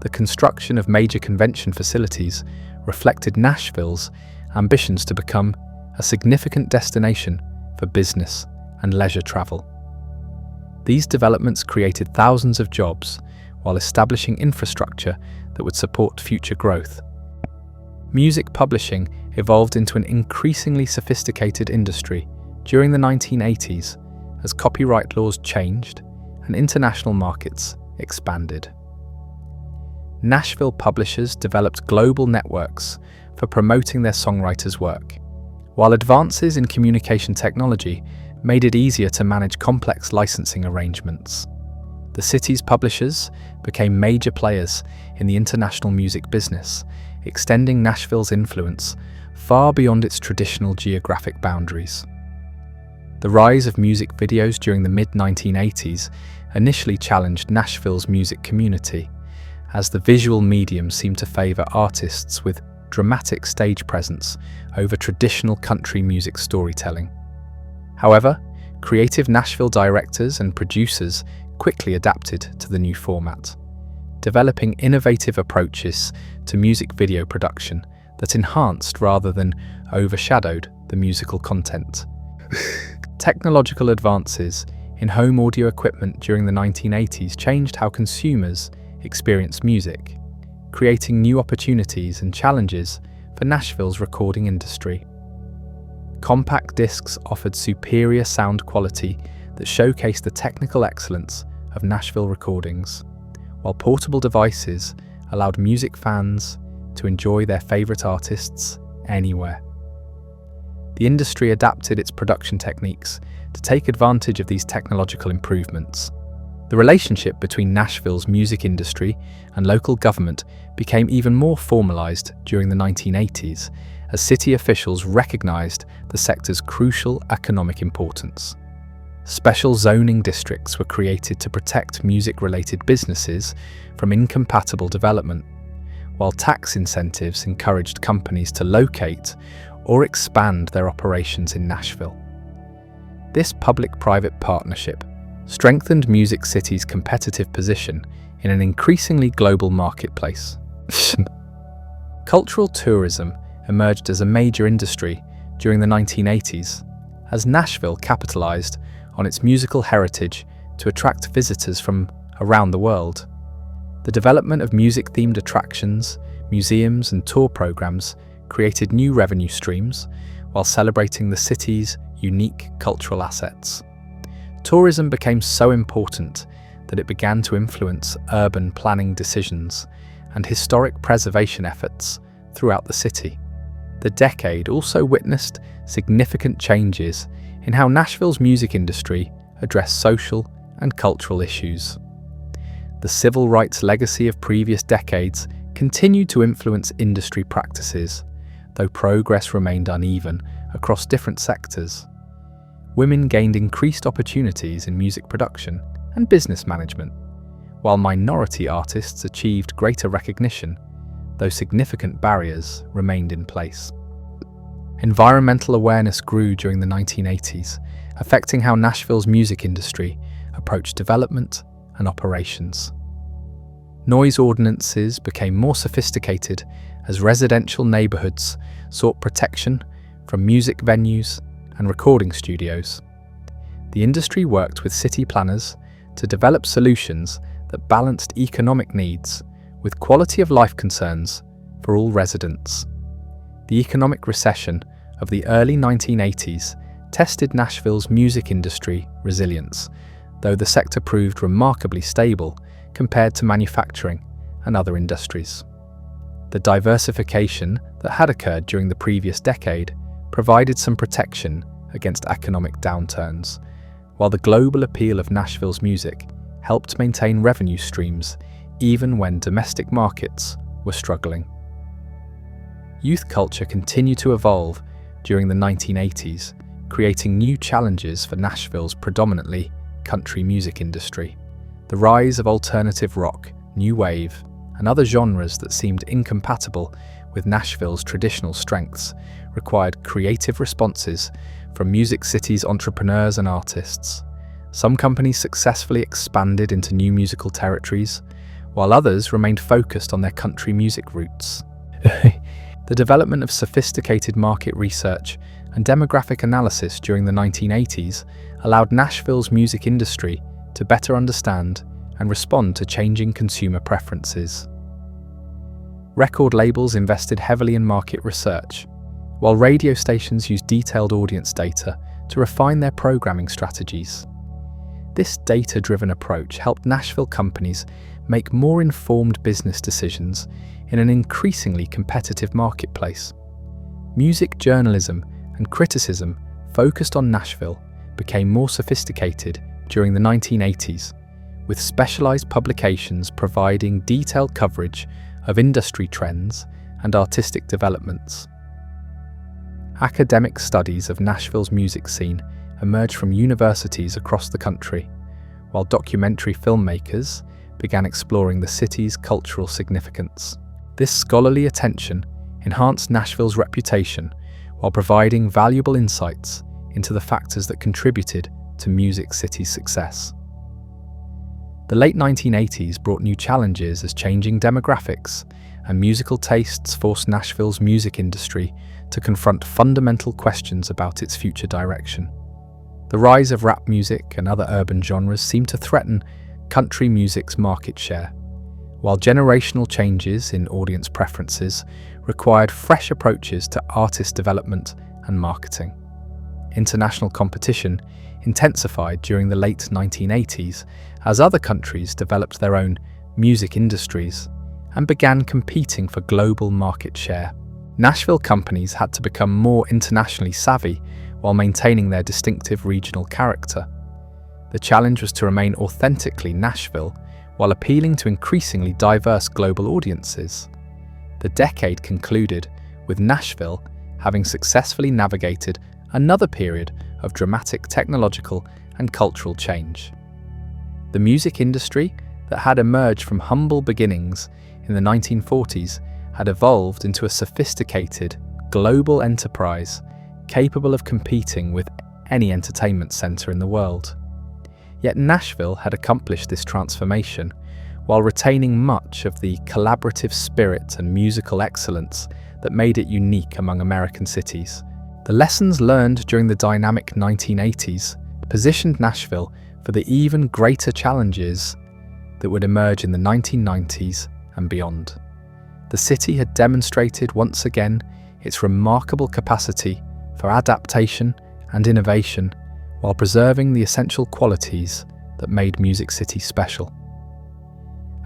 The construction of major convention facilities reflected Nashville's ambitions to become a significant destination for business and leisure travel. These developments created thousands of jobs while establishing infrastructure that would support future growth. Music publishing evolved into an increasingly sophisticated industry during the 1980s as copyright laws changed and international markets expanded. Nashville publishers developed global networks for promoting their songwriters' work, while advances in communication technology made it easier to manage complex licensing arrangements. The city's publishers became major players in the international music business, extending Nashville's influence far beyond its traditional geographic boundaries. The rise of music videos during the mid-1980s initially challenged Nashville's music community, as the visual medium seemed to favor artists with dramatic stage presence over traditional country music storytelling. However, creative Nashville directors and producers quickly adapted to the new format, developing innovative approaches to music video production that enhanced rather than overshadowed the musical content. Technological advances in home audio equipment during the 1980s changed how consumers experience music, creating new opportunities and challenges for Nashville's recording industry. Compact discs offered superior sound quality that showcased the technical excellence of Nashville recordings, while portable devices allowed music fans to enjoy their favorite artists anywhere. The industry adapted its production techniques to take advantage of these technological improvements. The relationship between Nashville's music industry and local government became even more formalized during the 1980s as city officials recognized the sector's crucial economic importance. Special zoning districts were created to protect music-related businesses from incompatible development, while tax incentives encouraged companies to locate or expand their operations in Nashville. This public-private partnership strengthened Music City's competitive position in an increasingly global marketplace. Cultural tourism emerged as a major industry during the 1980s, as Nashville capitalized on its musical heritage to attract visitors from around the world. The development of music-themed attractions, museums, and tour programs created new revenue streams while celebrating the city's unique cultural assets. Tourism became so important that it began to influence urban planning decisions and historic preservation efforts throughout the city. The decade also witnessed significant changes in how Nashville's music industry addressed social and cultural issues. The civil rights legacy of previous decades continued to influence industry practices, though progress remained uneven across different sectors. Women gained increased opportunities in music production and business management, while minority artists achieved greater recognition, though significant barriers remained in place. Environmental awareness grew during the 1980s, affecting how Nashville's music industry approached development and operations. Noise ordinances became more sophisticated as residential neighborhoods sought protection from music venues and recording studios. The industry worked with city planners to develop solutions that balanced economic needs with quality of life concerns for all residents. The economic recession of the early 1980s tested Nashville's music industry resilience, though the sector proved remarkably stable compared to manufacturing and other industries. The diversification that had occurred during the previous decade provided some protection against economic downturns, while the global appeal of Nashville's music helped maintain revenue streams even when domestic markets were struggling. Youth culture continued to evolve during the 1980s, creating new challenges for Nashville's predominantly country music industry. The rise of alternative rock, new wave, and other genres that seemed incompatible with Nashville's traditional strengths required creative responses from Music City's entrepreneurs and artists. Some companies successfully expanded into new musical territories, while others remained focused on their country music roots. The development of sophisticated market research and demographic analysis during the 1980s allowed Nashville's music industry to better understand and respond to changing consumer preferences. Record labels invested heavily in market research, while radio stations used detailed audience data to refine their programming strategies. This data-driven approach helped Nashville companies make more informed business decisions in an increasingly competitive marketplace. Music journalism and criticism focused on Nashville became more sophisticated during the 1980s, with specialized publications providing detailed coverage of industry trends and artistic developments. Academic studies of Nashville's music scene emerged from universities across the country, while documentary filmmakers began exploring the city's cultural significance. This scholarly attention enhanced Nashville's reputation while providing valuable insights into the factors that contributed to Music City's success. The late 1980s brought new challenges as changing demographics and musical tastes forced Nashville's music industry to confront fundamental questions about its future direction. The rise of rap music and other urban genres seemed to threaten country music's market share, while generational changes in audience preferences required fresh approaches to artist development and marketing. International competition intensified during the late 1980s as other countries developed their own music industries and began competing for global market share. Nashville companies had to become more internationally savvy while maintaining their distinctive regional character. The challenge was to remain authentically Nashville while appealing to increasingly diverse global audiences. The decade concluded with Nashville having successfully navigated another period of dramatic technological and cultural change. The music industry that had emerged from humble beginnings in the 1940s had evolved into a sophisticated, global enterprise capable of competing with any entertainment center in the world. Yet Nashville had accomplished this transformation while retaining much of the collaborative spirit and musical excellence that made it unique among American cities. The lessons learned during the dynamic 1980s positioned Nashville for the even greater challenges that would emerge in the 1990s and beyond. The city had demonstrated once again its remarkable capacity for adaptation and innovation while preserving the essential qualities that made Music City special.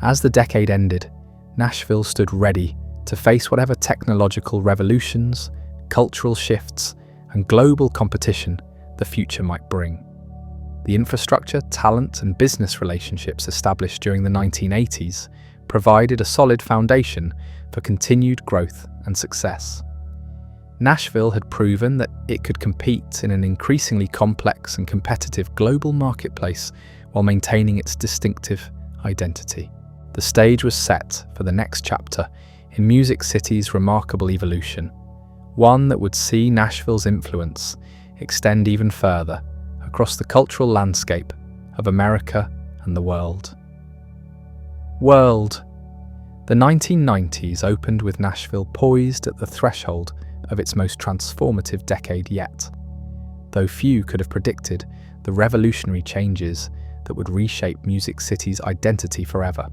As the decade ended, Nashville stood ready to face whatever technological revolutions, cultural shifts, and global competition the future might bring. The infrastructure, talent, and business relationships established during the 1980s provided a solid foundation for continued growth and success. Nashville had proven that it could compete in an increasingly complex and competitive global marketplace while maintaining its distinctive identity. The stage was set for the next chapter in Music City's remarkable evolution, one that would see Nashville's influence extend even further across the cultural landscape of America and the world. The 1990s opened with Nashville poised at the threshold of its most transformative decade yet, though few could have predicted the revolutionary changes that would reshape Music City's identity forever.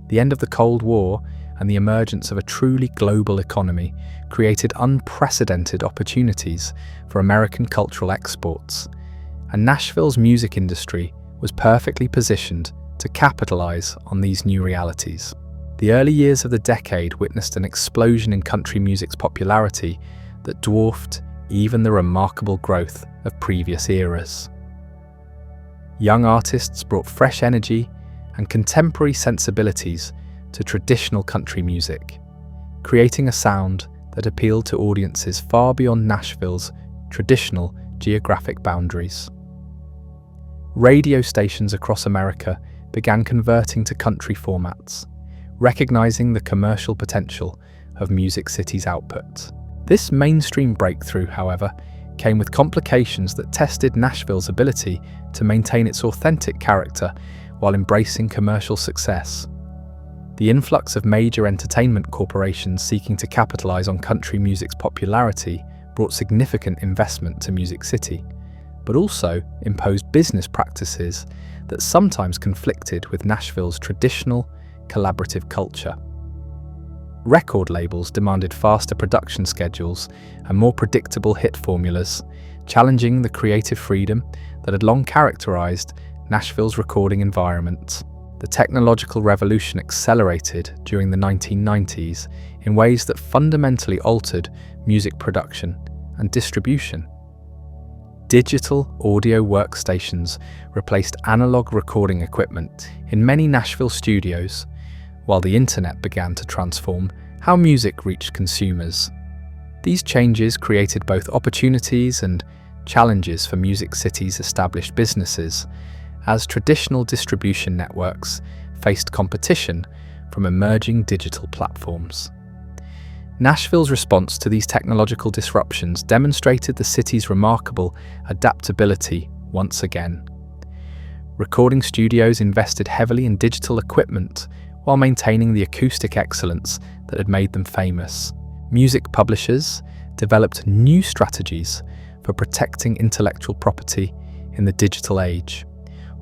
The end of the Cold War and the emergence of a truly global economy created unprecedented opportunities for American cultural exports, and Nashville's music industry was perfectly positioned to capitalize on these new realities. The early years of the decade witnessed an explosion in country music's popularity that dwarfed even the remarkable growth of previous eras. Young artists brought fresh energy and contemporary sensibilities to traditional country music, creating a sound that appealed to audiences far beyond Nashville's traditional geographic boundaries. Radio stations across America began converting to country formats, recognizing the commercial potential of Music City's output. This mainstream breakthrough, however, came with complications that tested Nashville's ability to maintain its authentic character while embracing commercial success. The influx of major entertainment corporations seeking to capitalize on country music's popularity brought significant investment to Music City, but also imposed business practices that sometimes conflicted with Nashville's traditional, collaborative culture. Record labels demanded faster production schedules and more predictable hit formulas, challenging the creative freedom that had long characterized Nashville's recording environment. The technological revolution accelerated during the 1990s in ways that fundamentally altered music production and distribution. Digital audio workstations replaced analog recording equipment in many Nashville studios, while the internet began to transform how music reached consumers. These changes created both opportunities and challenges for Music City's established businesses, as traditional distribution networks faced competition from emerging digital platforms. Nashville's response to these technological disruptions demonstrated the city's remarkable adaptability once again. Recording studios invested heavily in digital equipment while maintaining the acoustic excellence that had made them famous. Music publishers developed new strategies for protecting intellectual property in the digital age,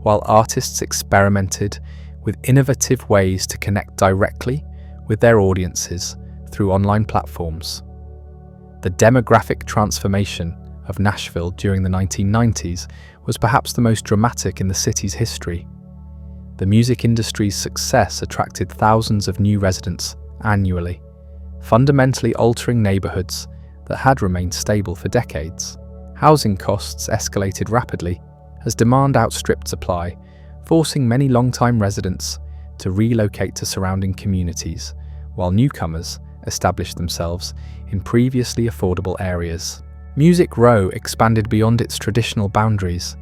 while artists experimented with innovative ways to connect directly with their audiences through online platforms. The demographic transformation of Nashville during the 1990s was perhaps the most dramatic in the city's history. The music industry's success attracted thousands of new residents annually, fundamentally altering neighborhoods that had remained stable for decades. Housing costs escalated rapidly as demand outstripped supply, forcing many longtime residents to relocate to surrounding communities, while newcomers established themselves in previously affordable areas. Music Row expanded beyond its traditional boundaries,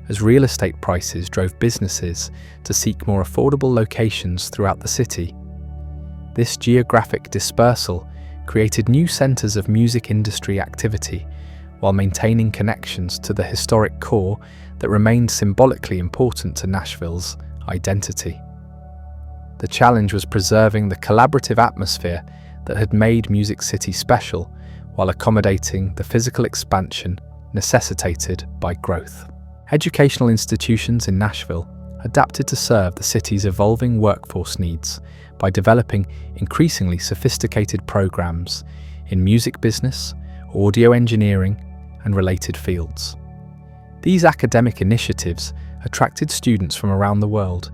as real estate prices drove businesses to seek more affordable locations throughout the city. This geographic dispersal created new centers of music industry activity, while maintaining connections to the historic core that remained symbolically important to Nashville's identity. The challenge was preserving the collaborative atmosphere that had made Music City special, while accommodating the physical expansion necessitated by growth. Educational institutions in Nashville adapted to serve the city's evolving workforce needs by developing increasingly sophisticated programs in music business, audio engineering, and related fields. These academic initiatives attracted students from around the world,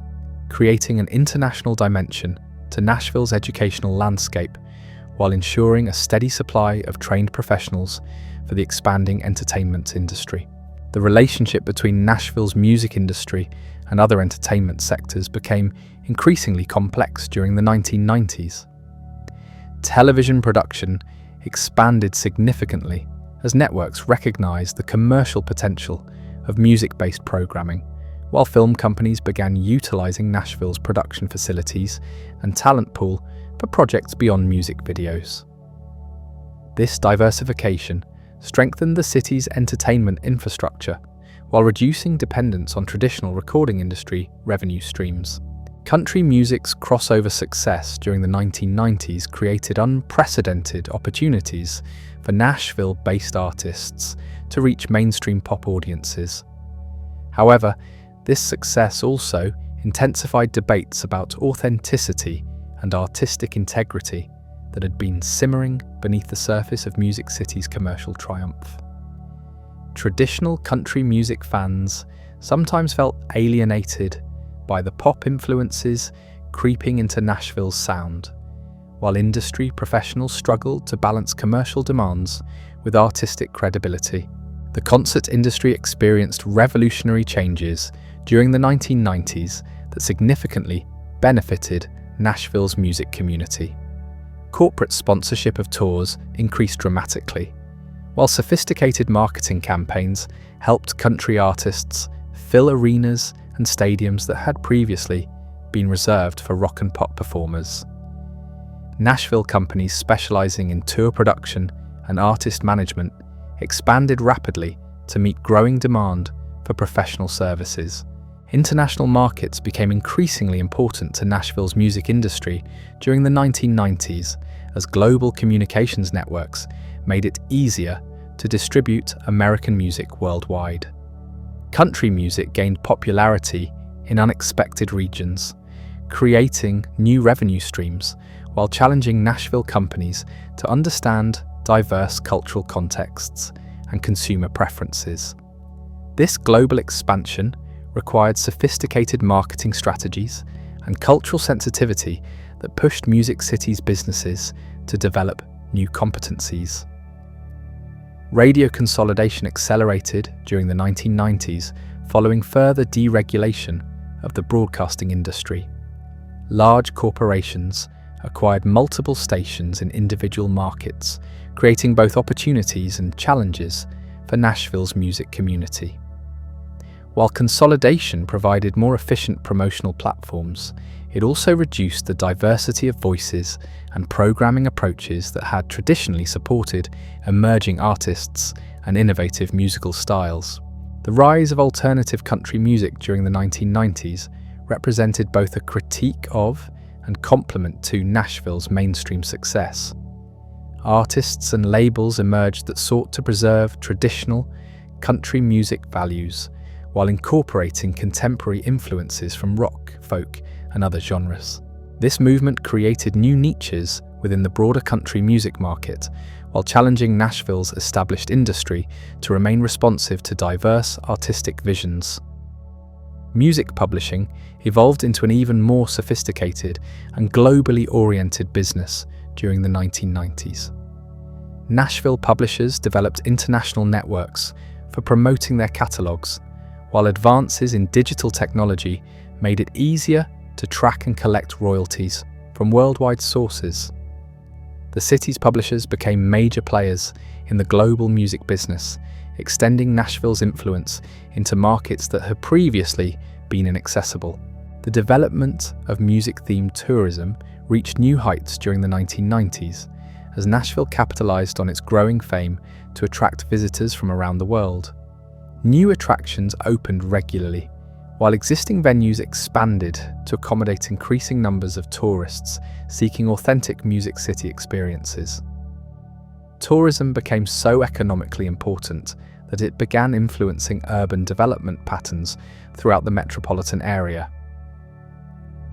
creating an international dimension to Nashville's educational landscape, while ensuring a steady supply of trained professionals for the expanding entertainment industry. The relationship between Nashville's music industry and other entertainment sectors became increasingly complex during the 1990s. Television production expanded significantly as networks recognized the commercial potential of music-based programming, while film companies began utilizing Nashville's production facilities and talent pool for projects beyond music videos. This diversification strengthened the city's entertainment infrastructure while reducing dependence on traditional recording industry revenue streams. Country music's crossover success during the 1990s created unprecedented opportunities for Nashville-based artists to reach mainstream pop audiences. However, this success also intensified debates about authenticity and artistic integrity that had been simmering beneath the surface of Music City's commercial triumph. Traditional country music fans sometimes felt alienated by the pop influences creeping into Nashville's sound, while industry professionals struggled to balance commercial demands with artistic credibility. The concert industry experienced revolutionary changes during the 1990s that significantly benefited Nashville's music community. Corporate sponsorship of tours increased dramatically, while sophisticated marketing campaigns helped country artists fill arenas and stadiums that had previously been reserved for rock and pop performers. Nashville companies specializing in tour production and artist management expanded rapidly to meet growing demand for professional services. International markets became increasingly important to Nashville's music industry during the 1990s as global communications networks made it easier to distribute American music worldwide. Country music gained popularity in unexpected regions, creating new revenue streams while challenging Nashville companies to understand diverse cultural contexts and consumer preferences. This global expansion required sophisticated marketing strategies and cultural sensitivity that pushed Music City's businesses to develop new competencies. Radio consolidation accelerated during the 1990s following further deregulation of the broadcasting industry. Large corporations acquired multiple stations in individual markets, creating both opportunities and challenges for Nashville's music community. While consolidation provided more efficient promotional platforms, it also reduced the diversity of voices and programming approaches that had traditionally supported emerging artists and innovative musical styles. The rise of alternative country music during the 1990s represented both a critique of and complement to Nashville's mainstream success. Artists and labels emerged that sought to preserve traditional country music values while incorporating contemporary influences from rock, folk, and other genres. This movement created new niches within the broader country music market, while challenging Nashville's established industry to remain responsive to diverse artistic visions. Music publishing evolved into an even more sophisticated and globally oriented business during the 1990s. Nashville publishers developed international networks for promoting their catalogs, while advances in digital technology made it easier to track and collect royalties from worldwide sources. The city's publishers became major players in the global music business, extending Nashville's influence into markets that had previously been inaccessible. The development of music-themed tourism reached new heights during the 1990s, as Nashville capitalized on its growing fame to attract visitors from around the world. New attractions opened regularly, while existing venues expanded to accommodate increasing numbers of tourists seeking authentic Music City experiences. Tourism became so economically important that it began influencing urban development patterns throughout the metropolitan area.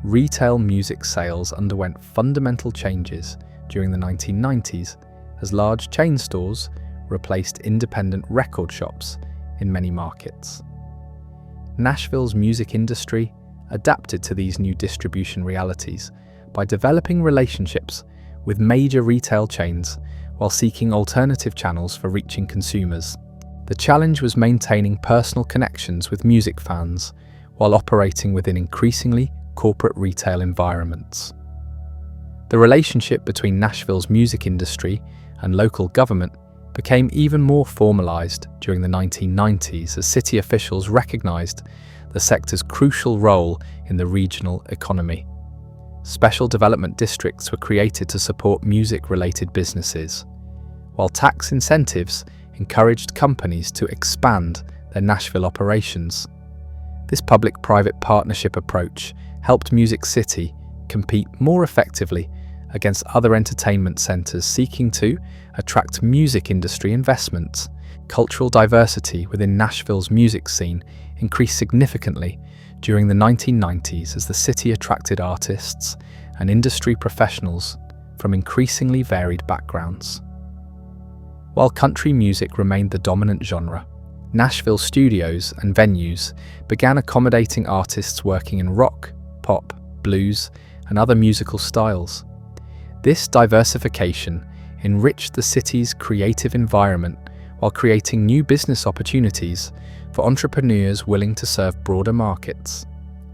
Retail music sales underwent fundamental changes during the 1990s as large chain stores replaced independent record shops in many markets. Nashville's music industry adapted to these new distribution realities by developing relationships with major retail chains while seeking alternative channels for reaching consumers. The challenge was maintaining personal connections with music fans while operating within increasingly corporate retail environments. The relationship between Nashville's music industry and local government became even more formalized during the 1990s as city officials recognized the sector's crucial role in the regional economy. Special development districts were created to support music-related businesses, while tax incentives encouraged companies to expand their Nashville operations. This public-private partnership approach helped Music City compete more effectively against other entertainment centers seeking to attract music industry investments. Cultural diversity within Nashville's music scene increased significantly during the 1990s as the city attracted artists and industry professionals from increasingly varied backgrounds. While country music remained the dominant genre, Nashville studios and venues began accommodating artists working in rock, pop, blues, and other musical styles. This diversification enriched the city's creative environment while creating new business opportunities for entrepreneurs willing to serve broader markets.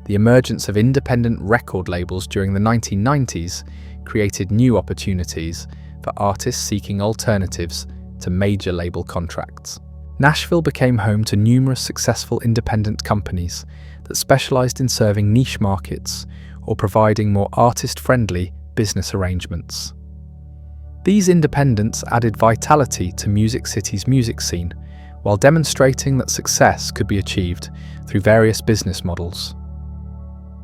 The emergence of independent record labels during the 1990s created new opportunities for artists seeking alternatives to major label contracts. Nashville became home to numerous successful independent companies that specialized in serving niche markets or providing more artist-friendly business arrangements. These independents added vitality to Music City's music scene, while demonstrating that success could be achieved through various business models.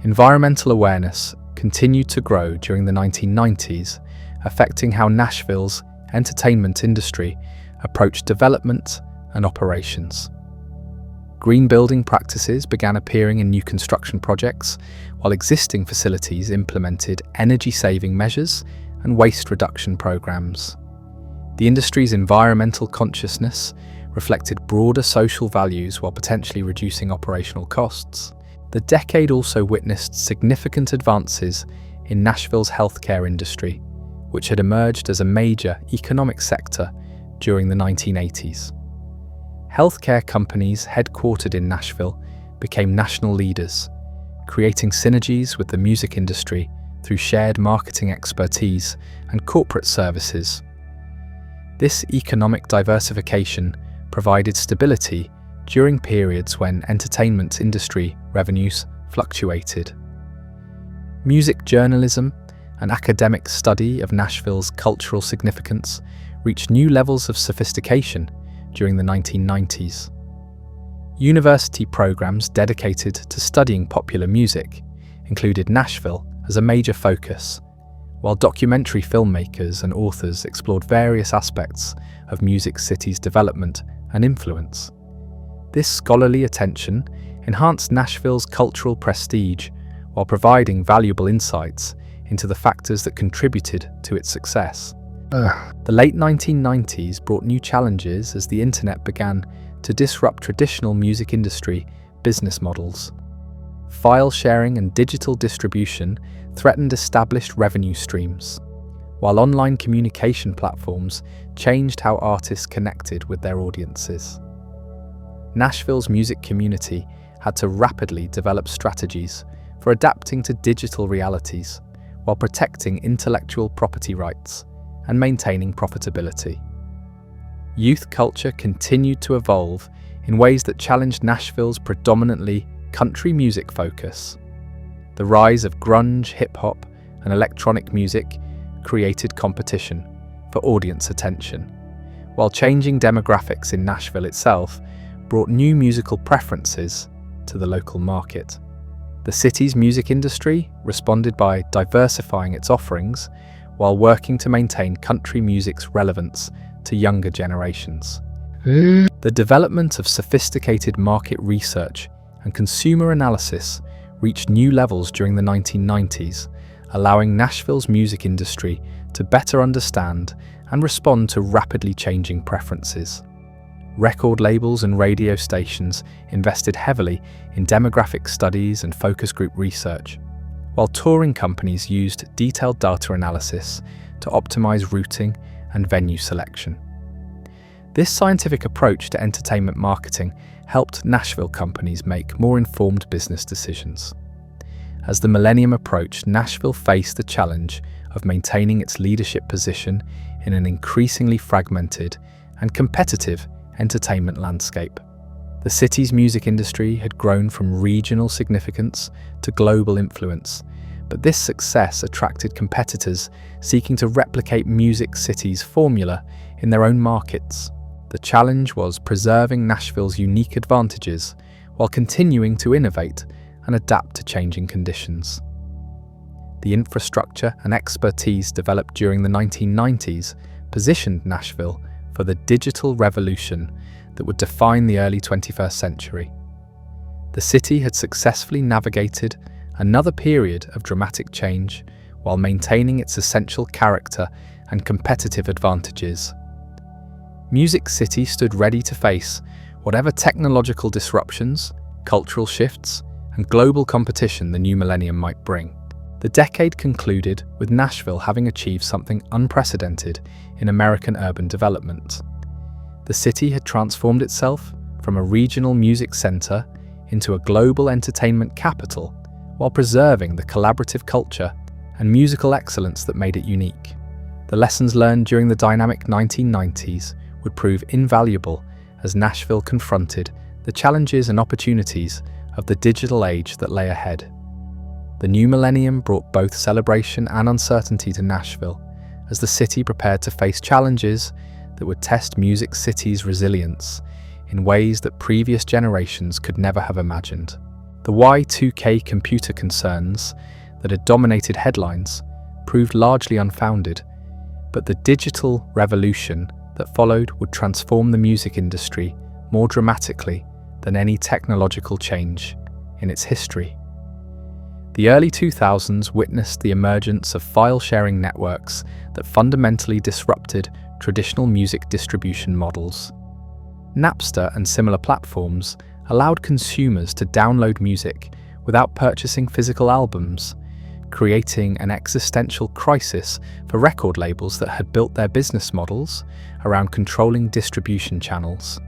Environmental awareness continued to grow during the 1990s, affecting how Nashville's entertainment industry approached development and operations. Green building practices began appearing in new construction projects, while existing facilities implemented energy-saving measures and waste reduction programs. The industry's environmental consciousness reflected broader social values while potentially reducing operational costs. The decade also witnessed significant advances in Nashville's healthcare industry, which had emerged as a major economic sector during the 1980s. Healthcare companies headquartered in Nashville became national leaders, creating synergies with the music industry through shared marketing expertise and corporate services. This economic diversification provided stability during periods when entertainment industry revenues fluctuated. Music journalism and academic study of Nashville's cultural significance reached new levels of sophistication during the 1990s. University programs dedicated to studying popular music included Nashville as a major focus, while documentary filmmakers and authors explored various aspects of Music City's development and influence. This scholarly attention enhanced Nashville's cultural prestige while providing valuable insights into the factors that contributed to its success. The late 1990s brought new challenges as the internet began to disrupt traditional music industry business models. File sharing and digital distribution threatened established revenue streams, while online communication platforms changed how artists connected with their audiences. Nashville's music community had to rapidly develop strategies for adapting to digital realities while protecting intellectual property rights and maintaining profitability. Youth culture continued to evolve in ways that challenged Nashville's predominantly country music focus. The rise of grunge, hip-hop, and electronic music created competition for audience attention, while changing demographics in Nashville itself brought new musical preferences to the local market. The city's music industry responded by diversifying its offerings while working to maintain country music's relevance to younger generations. The development of sophisticated market research and consumer analysis reached new levels during the 1990s, allowing Nashville's music industry to better understand and respond to rapidly changing preferences. Record labels and radio stations invested heavily in demographic studies and focus group research, while touring companies used detailed data analysis to optimize routing and venue selection. This scientific approach to entertainment marketing helped Nashville companies make more informed business decisions. As the millennium approached, Nashville faced the challenge of maintaining its leadership position in an increasingly fragmented and competitive entertainment landscape. The city's music industry had grown from regional significance to global influence, but this success attracted competitors seeking to replicate Music City's formula in their own markets. The challenge was preserving Nashville's unique advantages while continuing to innovate and adapt to changing conditions. The infrastructure and expertise developed during the 1990s positioned Nashville for the digital revolution that would define the early 21st century. The city had successfully navigated another period of dramatic change while maintaining its essential character and competitive advantages. Music City stood ready to face whatever technological disruptions, cultural shifts, and global competition the new millennium might bring. The decade concluded with Nashville having achieved something unprecedented in American urban development. The city had transformed itself from a regional music center into a global entertainment capital while preserving the collaborative culture and musical excellence that made it unique. The lessons learned during the dynamic 1990s would prove invaluable as Nashville confronted the challenges and opportunities of the digital age that lay ahead. The new millennium brought both celebration and uncertainty to Nashville as the city prepared to face challenges that would test Music City's resilience in ways that previous generations could never have imagined. The Y2K computer concerns that had dominated headlines proved largely unfounded, but the digital revolution that followed would transform the music industry more dramatically than any technological change in its history. The early 2000s witnessed the emergence of file-sharing networks that fundamentally disrupted traditional music distribution models. Napster and similar platforms allowed consumers to download music without purchasing physical albums, creating an existential crisis for record labels that had built their business models around controlling distribution channels.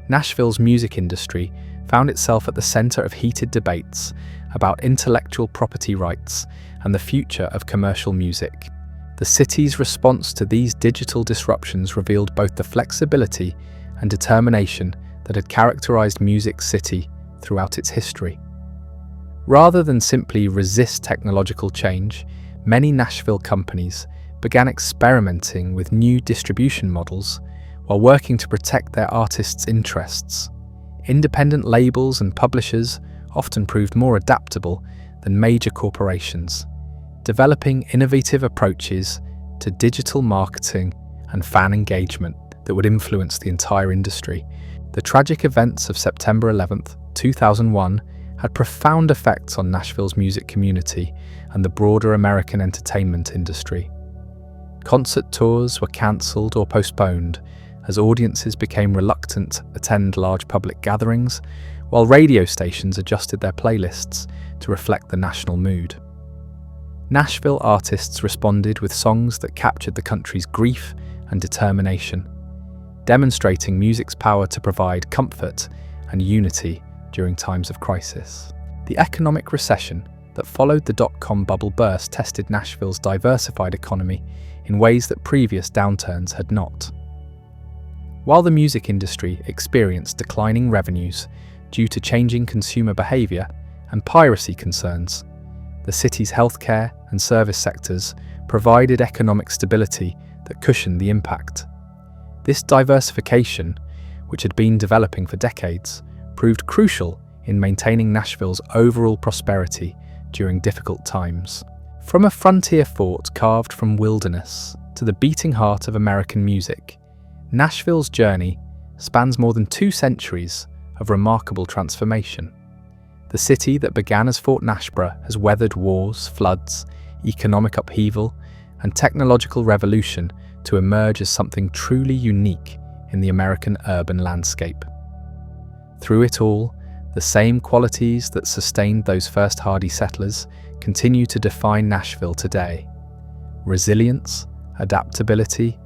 Nashville's music industry found itself at the center of heated debates about intellectual property rights and the future of commercial music. The city's response to these digital disruptions revealed both the flexibility and determination that had characterized Music City throughout its history. Rather than simply resist technological change, many Nashville companies began experimenting with new distribution models while working to protect their artists' interests. Independent labels and publishers often proved more adaptable than major corporations, developing innovative approaches to digital marketing and fan engagement that would influence the entire industry. The tragic events of September 11th, 2001 had profound effects on Nashville's music community and the broader American entertainment industry. Concert tours were cancelled or postponed as audiences became reluctant to attend large public gatherings, while radio stations adjusted their playlists to reflect the national mood. Nashville artists responded with songs that captured the country's grief and determination, demonstrating music's power to provide comfort and unity during times of crisis. The economic recession that followed the dot-com bubble burst tested Nashville's diversified economy in ways that previous downturns had not. While the music industry experienced declining revenues due to changing consumer behavior and piracy concerns, the city's healthcare and service sectors provided economic stability that cushioned the impact. This diversification, which had been developing for decades, proved crucial in maintaining Nashville's overall prosperity during difficult times. From a frontier fort carved from wilderness to the beating heart of American music, Nashville's journey spans more than 2 centuries of remarkable transformation. The city that began as Fort Nashborough has weathered wars, floods, economic upheaval, and technological revolution to emerge as something truly unique in the American urban landscape. Through it all, the same qualities that sustained those first hardy settlers continue to define Nashville today: resilience, adaptability,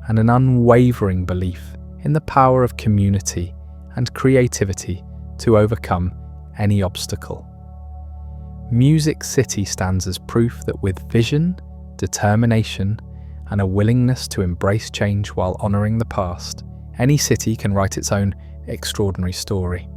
and an unwavering belief in the power of community and creativity to overcome any obstacle. Music City stands as proof that with vision, determination, and a willingness to embrace change while honoring the past, any city can write its own extraordinary story.